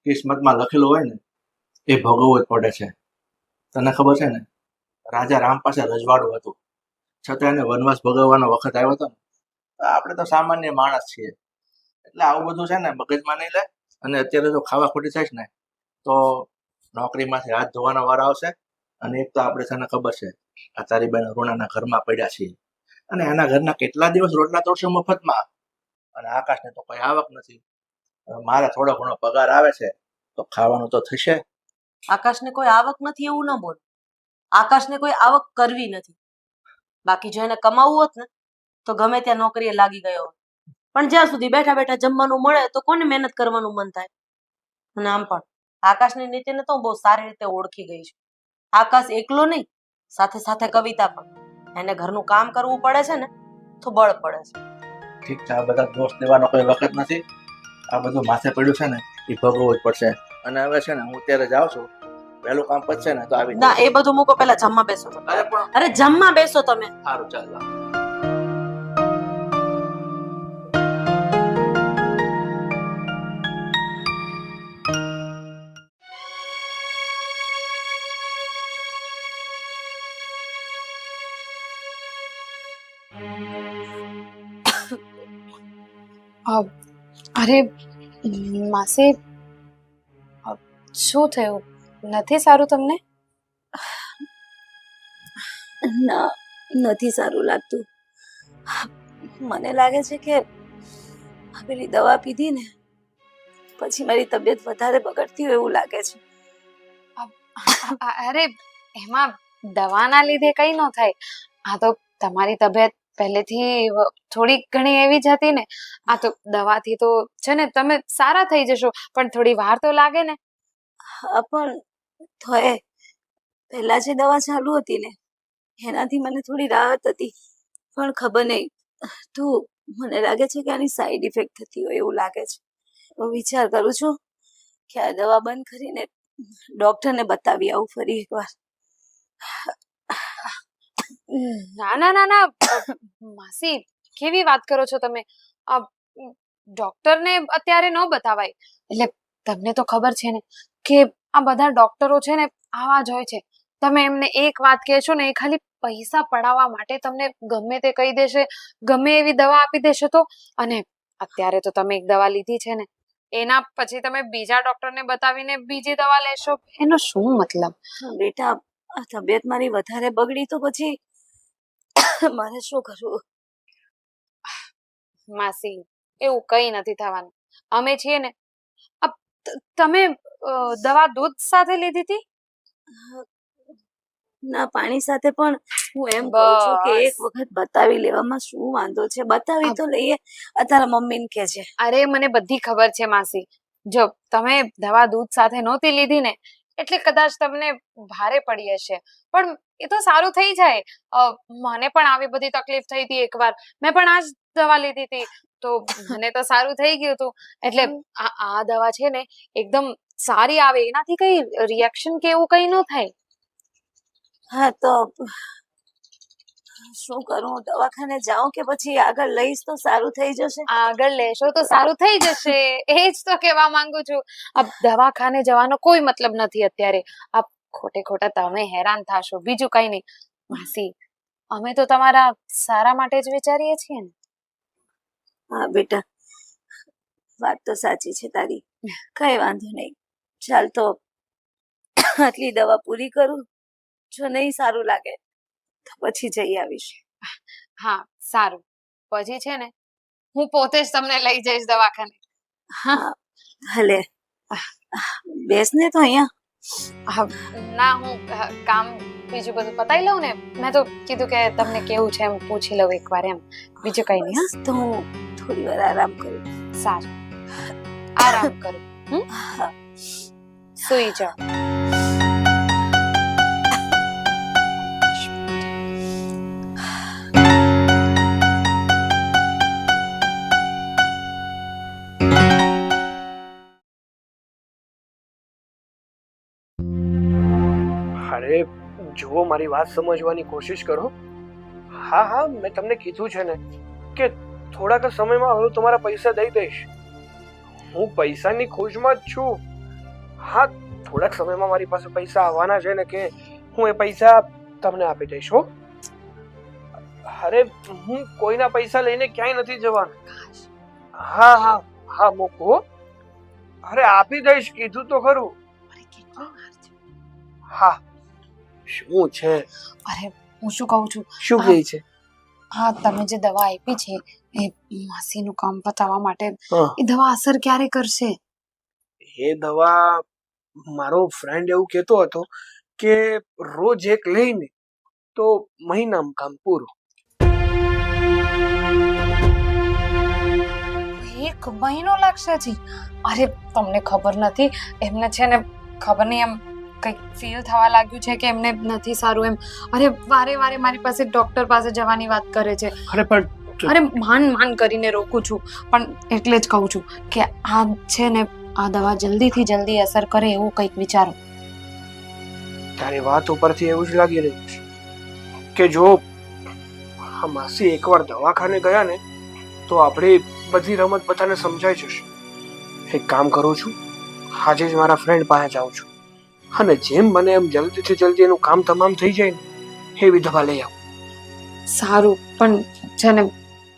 કિસ્મતમાં લખેલું હોય ને એ ભોગવવું જ પડે છે. તને ખબર છે ને, રાજા રામ પાસે રજવાડું હતું, છતાં એને વનવાસ ભોગવવાનો વખત આવ્યો હતો ને. તો આપણે તો સામાન્ય માણસ છીએ, એટલે આવું બધું છે ને મગજમાં નહીં લે. અને અત્યારે જો ખાવા ખોટી થઈશ ને તો નોકરીમાંથી હાથ ધોવાનો વાર આવશે. અને એક તો આપણે તને ખબર છે, આ તારી બેન અરુણાના ઘરમાં પડ્યા છીએ, અને એના ઘરના કેટલા દિવસ રોટલા તોડશે મફતમાં, અને આકાશને તો કોઈ આવક નથી. હવે મારે થોડો ઘણો પગાર આવે છે તો ખાવાનું તો થશે. આકાશને કોઈ આવક નથી એવું ન બોલ. આકાશને કોઈ આવક કરવી નથી. બાકી જો એને કમાવું હોત ને તો ગમે ત્યાં નોકરીએ લાગી ગયો હોત. પણ જ્યાં સુધી બેઠા બેઠા જમવાનું મળે તો કોને મહેનત કરવાનું મન થાય? અને આમ પણ આકાશની નીતિને તો હું બહુ સારી રીતે ઓળખી ગઈ છું. આકાશ એકલો નહીં, સાથે સાથે કવિતા પણ. એને ઘરનું કામ કરવું પડે છે ને તો બળ પડે છે. ઠીક છે, આ બધા દોષ દેવાનો કોઈ વખત નથી. આ બધું માથે પડ્યું છે ને એ ભોગવવું જ પડશે. અને હવે છે ને હું અત્યારે જાઉં છું, વહેલું કામ પતશે ને તો આવી ના, એ બધું મૂકો, પેલા જમવા બેસો તમે. અરે પણ અરે જમવા બેસો તમે. સારું, ચાલ. અરે માસી, શું થયું? નથી સારું તમને? ના, નથી સારું લાગતું. મને લાગે છે કે આ પેલી દવા પીધી ને પછી મારી તબિયત વધારે બગડતી હોય એવું લાગે છે. અરે એમાં દવાના લીધે કઈ ન થાય. આ તો તમારી તબિયત પહેલેથી થોડી ઘણી એવી જ હતી ને. આ તો દવાથી તો છે ને તમે સારા થઈ જશો, પણ થોડી વાર તો લાગે ને. હા, પણ તોય પહેલા જે દવા ચાલુ હતી ને એનાથી મને થોડી રાહત હતી, પણ ખબર નહીં તું, મને લાગે છે કે આની સાઈડ ઇફેક્ટ થતી હોય એવું લાગે છે. હું વિચાર કરું છું કે આ દવા બંધ કરીને ડોક્ટરને બતાવી આવું ફરી એકવાર. ના ના ના ના માસી, કેવી વાત કરો છો તમે? ડોક્ટરને અત્યારે ન બતાવાય. એટલે તમને તો ખબર છે ને કે આ બધા ડોક્ટરો છે ને આવા જ હોય છે. તમે એમને એક વાત કહેશો ને એ ખાલી પૈસા પડાવવા માટે તમને ગમે તે કહી દેશે, ગમે એવી દવા આપી દેશે. તો અને અત્યારે તો તમે એક દવા લીધી છે ને, એના પછી તમે બીજા ડોક્ટરને બતાવીને બીજી દવા લેશો, એનો શું મતલબ? બેટા, આ તબિયત મારી વધારે બગડી તો પછી મારે શું કરવું? માસી, એવું કઈ નથી થવાનું. અમે છીએ ને. તમે દવા દૂધ સાથે લીધી હતી? ના, પાણી સાથે. પણ હું એમ કહું છું કે એક વખત બતાવી લેવામાં શું વાંધો છે? બતાવી તો લઈએ. તારા મમ્મીને કે છે. અરે મને બધી ખબર છે માસી. જો તમે દવા દૂધ સાથે નહોતી લીધી ને એટલે કદાચ તમને ભારે પડી હશે, પણ એ તો સારું થઈ જાય. મને પણ આવી બધી તકલીફ થઈ હતી એકવાર, મેં પણ આ જ દવા લીધી હતી તો મને તો સારું થઈ ગયું હતું. એટલે આ દવા છે ને એકદમ સારી આવે, એનાથી કઈ રિએક્શન કે એવું કઈ ન થાય. હા તો શું કરું, દવાખાને જાઉં કે પછી આગળ લઈશ તો સારું થઈ જશે? આગળ લેશો તો સારું થઈ જશે, એ જ તો કહેવા માંગુ છું. આ દવાખાને જવાનો કોઈ મતલબ નથી અત્યારે. આ ખોટે ખોટા તમે હેરાન થાશો, બીજું કઈ નહીં. માસી, અમે તો તમારા સારા માટે જ વિચારીએ છીએ ને. હા બેટા, વાત તો સાચી છે તારી, કઈ વાંધો નહીં. ચાલ તો આટલી દવા પૂરી કરું, જો નહીં સારું લાગે તો પછી જઈ આવીશ. હા સારું, પછી છે ને હું પોતે જ તમને લઈ જઈશ દવાખાને. હા ભલે, બેસ ને તો અહીંયા. હા, ના હું કામ બીજું બધું પતાવી લઉં ને. મેં તો કીધું કે તમને કેવું છે એમ પૂછી લઉં એકવાર, એમ બીજું કઈ નહીં. બસ તો હું થોડી વાર આરામ કરું. સારું, આરામ કરું. સુઈ જાઓ. અરે જુઓ, મારી વાત સમજવાની કોશિશ કરો. હા હા, મેં તમને કીધું છે ને કે થોડાક સમયમાં હું તમારા પૈસા દઈ દઈશ. હું પૈસાની ખોજમાં જ છું. હા, થોડાક સમયમાં મારી પાસે પૈસા આવવાના છે ને કે હું એ પૈસા તમને આપી દઈશ. હો, અરે હું કોઈના પૈસા લઈને ક્યાંય નથી જવાનો. હા હા હા, મૂકો. અરે આપી દઈશ, કીધું તો ખરું. હા, શું છે? અરે હું શું કહું છું, શું કહે છે? હા તમે જે દવા આપી છે એ માસીનું કામ પતાવવા માટે, હા. એ દવા અસર ક્યારે કરશે? એ દવા મારો ફ્રેન્ડ એવું કહેતો હતો કે રોજ એક લઈને તો મહિનામાં કામ પૂરું. 1 મહિનો લાગશે જી? અરે તમને ખબર નથી, એમને છે ને ખબર નહીં એમ કંઈક ફીલ થવા લાગ્યું છે કે એમને નથી સારું એમ. અરે વારે વારે મારી પાસે ડોક્ટર પાસે જવાની વાત કરે છે. અરે પણ અરે માન કરીને રોકું છું, પણ એટલે જ કહું છું કે આ છે ને આ દવા જલ્દીથી જલ્દી અસર કરે એવું કંઈક વિચારો. તારી વાત ઉપરથી એવું જ લાગી રહ્યું છે કે જો આ માસી એકવાર દવાખાને ગયા ને તો આપણી બધી રમત બધાને સમજાઈ જશે. એક કામ કરું છું, આજે જ મારા ફ્રેન્ડ પાસે જાઉં છું અને જેમ બને એમ જલ્દીથી જલ્દી એનું કામ તમામ થઈ જાય ને એવી દવા લઈ આવું. સારું, પણ છે ને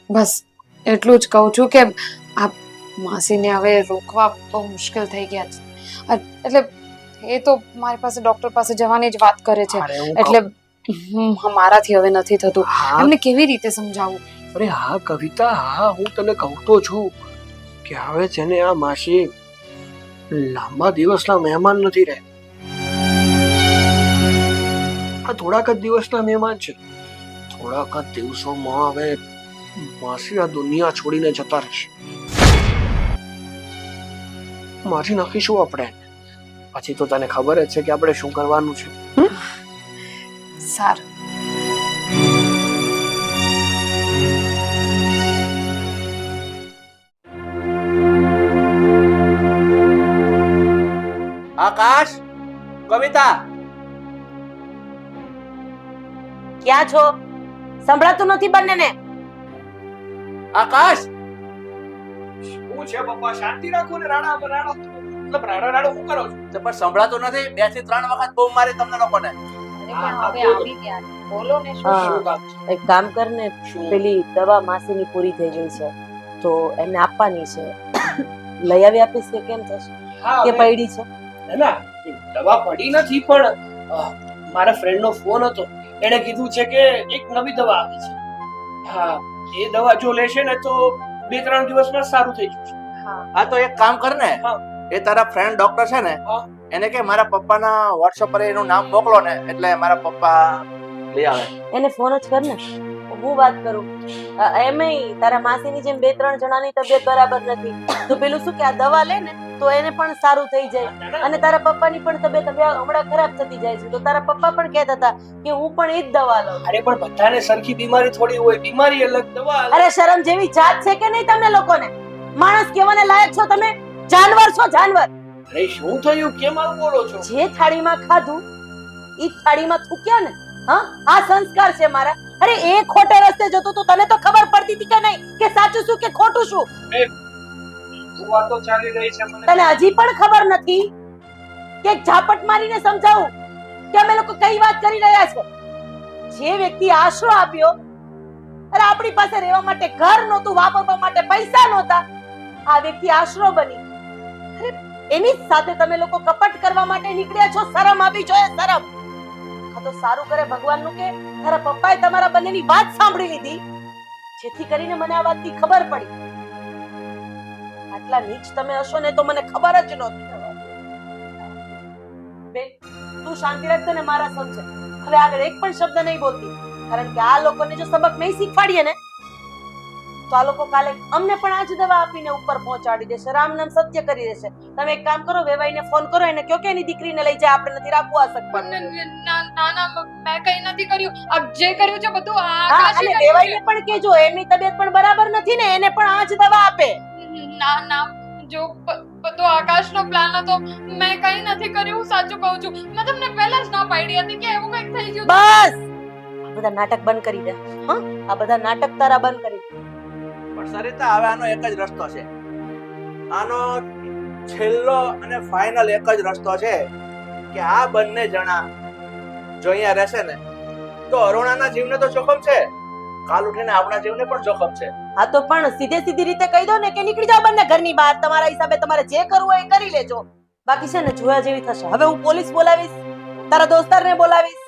બસ એટલું જ કહું છું કે આ માસીને હવે રોકવા બહુ મુશ્કેલ થઈ ગયા છે. એટલે એ તો મારી પાસે ડોક્ટર પાસે જવાની જ વાત કરે છે. અરે હું એટલે મારાથી હવે નથી થતું. હા, એમને કેવી રીતે સમજાવું? અરે હા કવિતા, હા હું તને કહું તો છું કે હવે છે ને આ માસી લાંબા દિવસના મહેમાન નથી રહે. આ થોડાક જ દિવસના મહેમાન છે. થોડાક જ દિવસોમાં હવે માસી આ દુનિયા છોડીને જતા રહેશે. મારી નાખીશું આપણે. પછી તો તને ખબર જ છે કે આપણે શું કરવાનું છે. સારું. આકાશ, કવિતા, ક્યાં છો? સંભળાતું નથી બંનેને? આકાશ. શું છે પપ્પા, શાંતિ રાખો ને. રાડા રાડા મતલબ રાડા રાડો શું કરો છો? તે પણ સંભળાતું નથી. 2 થી 3 વખત બૂમ મારી તમને લોકોને. બોલો ને. શું કામ છે? એક કામ કર ને, શું? પેલી દવા માસીની પૂરી થઈ ગઈ છે તો એમને આપવાની છે. લઈ આવી આપીશ કે કેમ થશે? હા, કે હવે- પડી છે? ના દવા પડી નથી, પણ મારા ફ્રેન્ડનો ફોન હતો. એણે કીધું છે કે એક નવી દવા આવી છે. હા, એ દવા જો લેશે ને તો 2-3 દિવસમાં સારું થઈ જશે. હા તો એક કામ કર ને, હા. એ તારા ફ્રેન્ડ ડોક્ટર છે ને, હા. એને કે મારા પપ્પાના WhatsApp પર એનું નામ મોકલો ને, એટલે મારા પપ્પા લઈ આવે. એને ફોન જ કર ને, હું વાત કરું. એમેય તારા માસીની જેમ 2-3 જણાની તબિયત બરાબર નથી તો પેલું શું કે આ દવા લે ને તો તો એને પણ સારું થઈ જાય અને તારા પપ્પાની પણ તબિયત હવે હમણાં ખરાબ થતી જાય છે તો તારા પપ્પા પણ કહેતા હતા કે હું પણ એ જ દવા લઉં. અરે પણ બધાને સરખી બીમારી થોડી હોય, બીમારી અલગ, દવા અલગ. અરે શરમ જેવી જાત છે કે નહીં તમને લોકોને? માણસ કહેવાને લાયક છો તમે? જાનવર છો, જાનવર. અરે શું થયું, કેમ આવું બોલો છો? જે થાળીમાં ખાધું ઈ જ થાળીમાં થૂક્યા ને. હા, આ સંસ્કાર છે મારા. અરે એ ખોટે રસ્તે જતો તો તને તો ખબર પડતી હતી કે નહીં કે સાચું શું કે ખોટું શું? વાતો ચાલી રહી છે મને. તને હજી પણ ખબર નથી કે ઝાપટ મારીને સમજાવું કે અમે લોકો કઈ વાત કરી રહ્યા છે? જે વ્યક્તિ આશરો આપ્યો, અરે આપણી પાસે રહેવા માટે ઘર નહોતું, વાપરવા માટે પૈસા નહોતા, આ વ્યક્તિ આશરો બની. અરે એની સાથે તમે લોકો કપટ કરવા માટે નીકળ્યા છો. શરમ આવી જોઈએ, શરમ. આ તો સારું કરે ભગવાનનું કે તારા પપ્પાએ તમારા બંનેની વાત સાંભળી લીધી, જેથી કરીને મને આ વાતની ખબર પડી. આટલા નીચ તમે હશો ને તો મને ખબર જ નહોતી. બેન, તું શાંતિ રાખજે ને મારા સમજે. હવે આગળ એક પણ શબ્દ નહીં બોલતી, કારણ કે આ લોકોને જો સબક નહીં શીખવાડીએ ને તો આ લોકો કાલે અમને પણ આ જ દવા આપીને ઉપર પહોંચાડી દેશે, રામ નામ સત્ય કરી દેશે. તમે એક કામ કરો, વેવાઈને ફોન કરો, એને કહો કે એની દીકરીને લઈ જાય, આપણે નથી રાખવું આ સગપણ. ના મેં કઈ નથી કર્યું. આ જે કર્યું છે બધું આ હા, આકાશે અને કર્યું વેવાઈને પણ કહેજો એમની તબિયત પણ બરાબર નથી ને, એને પણ આ જ દવા આપે. છે. ના જો બધો આકાશનો પ્લાન હતો, મેં કઈ નથી કર્યું. હું સાચું કહું છું. મેં તમને પહેલા જ ના પાડી હતી કે એવું કંઈક થઈ ગયું. બસ આ બધા નાટક બંધ કરી દે. હા, આ બધા નાટક તારા બંધ કરી દે. પણ સરિતા, હવે આનો એક જ રસ્તો છે. આનો છેલ્લો અને ફાઇનલ એક જ રસ્તો છે કે આ બંને જણા જો અહીંયા રહેશે ને તો અરુણાના જીવને તો જોખમ છે, કાલ ઉઠીને આપણા જીવને પણ જોખમ છે. હા તો પણ સીધી રીતે કહી દો ને કે નીકળી જાઓ બંને ઘરની બહાર. તમારા હિસાબે તમારે જે કરવું હોય એ કરી લેજો. બાકી છે ને જોયા જેવી થશે. હવે હું પોલીસ બોલાવીશ, તારા દોસ્તારને બોલાવીશ,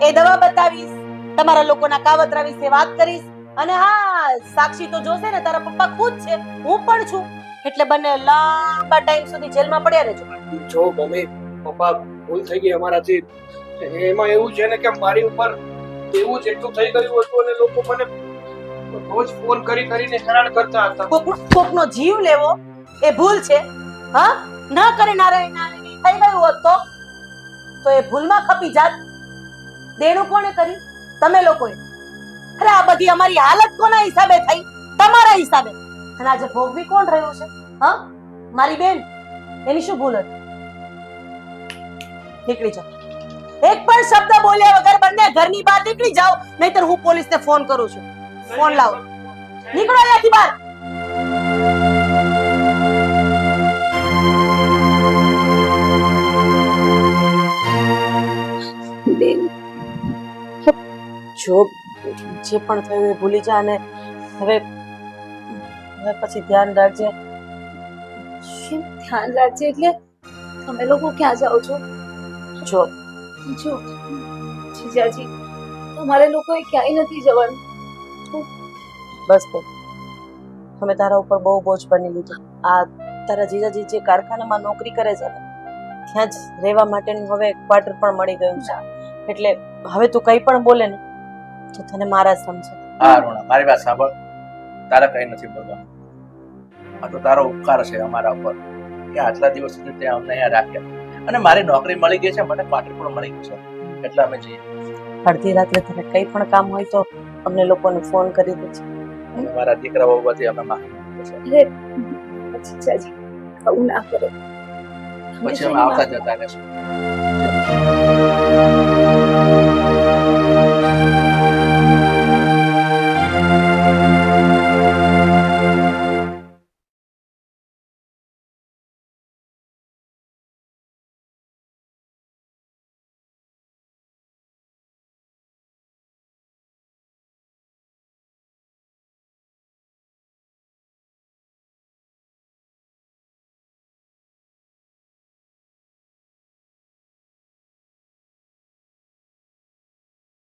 એ દવા બતાવીશ, તમારા લોકોના કાવતરા વિશે વાત કરીશ. અને હા, સાક્ષી તો જોશે ને, તારા પપ્પા ખુદ છે, હું પણ છું, એટલે બંને લાંબા ટાઈમ સુધી જેલમાં પડ્યા રહેજો. જો મમ્મી પપ્પા, ભૂલ થઈ ગઈ અમારાથી. એમાં એવું છે ને કે મારી ઉપર એવું જ એટલું થઈ ગયું હતું અને લોકો મને રોજ ફોન કરીને હેરાન કરતા હતા. કોકનો જીવ લેવો એ ભૂલ છે? હા, ન કરે નારાયણ થઈ ગયું હોત તો એ ભૂલમાં ખપી જાત. દેણું કોણે કર્યું? તમે લોકોએ. અરે આ બધી અમારી હાલત કોના હિસાબે થઈ? તમારા હિસાબે. અને આજે ભોગવી કોણ રહ્યું છે? હા, મારી બેન. એની શું ભૂલ હતી? નીકળી જાઓ. એક પણ શબ્દ બોલ્યા વગર બંને ઘરની બહાર નીકળી જાઓ, નહીતર હું પોલીસને ફોન કરું છું. ફોન લાવો. નીકળો અહીંયાથી બહાર. બેન, જો જે પણ થયું એ ભૂલી જા અને હવે પછી ધ્યાન રાખજે. શું ધ્યાન રાખજે એટલે તમે લોકો ક્યાં જાઓ છો? જો જો જીજાજી, તમારે લોકોએ ક્યાંય નથી જવાનું. બસ બેન, અમે તારા ઉપર બહુ બોજ બની લીધું. આ તારા જીજાજી જે કારખાનામાં નોકરી કરે છે ને, ત્યાં જ રહેવા માટેનું હવે ક્વાર્ટર પણ મળી ગયું છે. એટલે હવે તું કંઈ પણ બોલે ને તો તને મારા સમજે. હા અરુણા, મારી વાત સાંભળ. તારે કઈ નથી બોલવાનું. આ તો તારો ઉપકાર છે અમારા ઉપર કે આટલા દિવસ સુધી તે અમને અહીંયા રાખ્યા અને મારી નોકરી મળી ગઈ છે, મને ક્વાર્ટર પણ મળી ગયું છે, એટલે અમે જઈએ. અડધી રાત્રે તને કંઈ પણ કામ હોય તો અમને લોકોને ફોન કરી દેજે. અને મારા દીકરા બાબતે અમે માફી માંગીએ છીએ. અરે જીજાજી, આવું ના કરો. પછી અમે આવતા જતા રહેશું.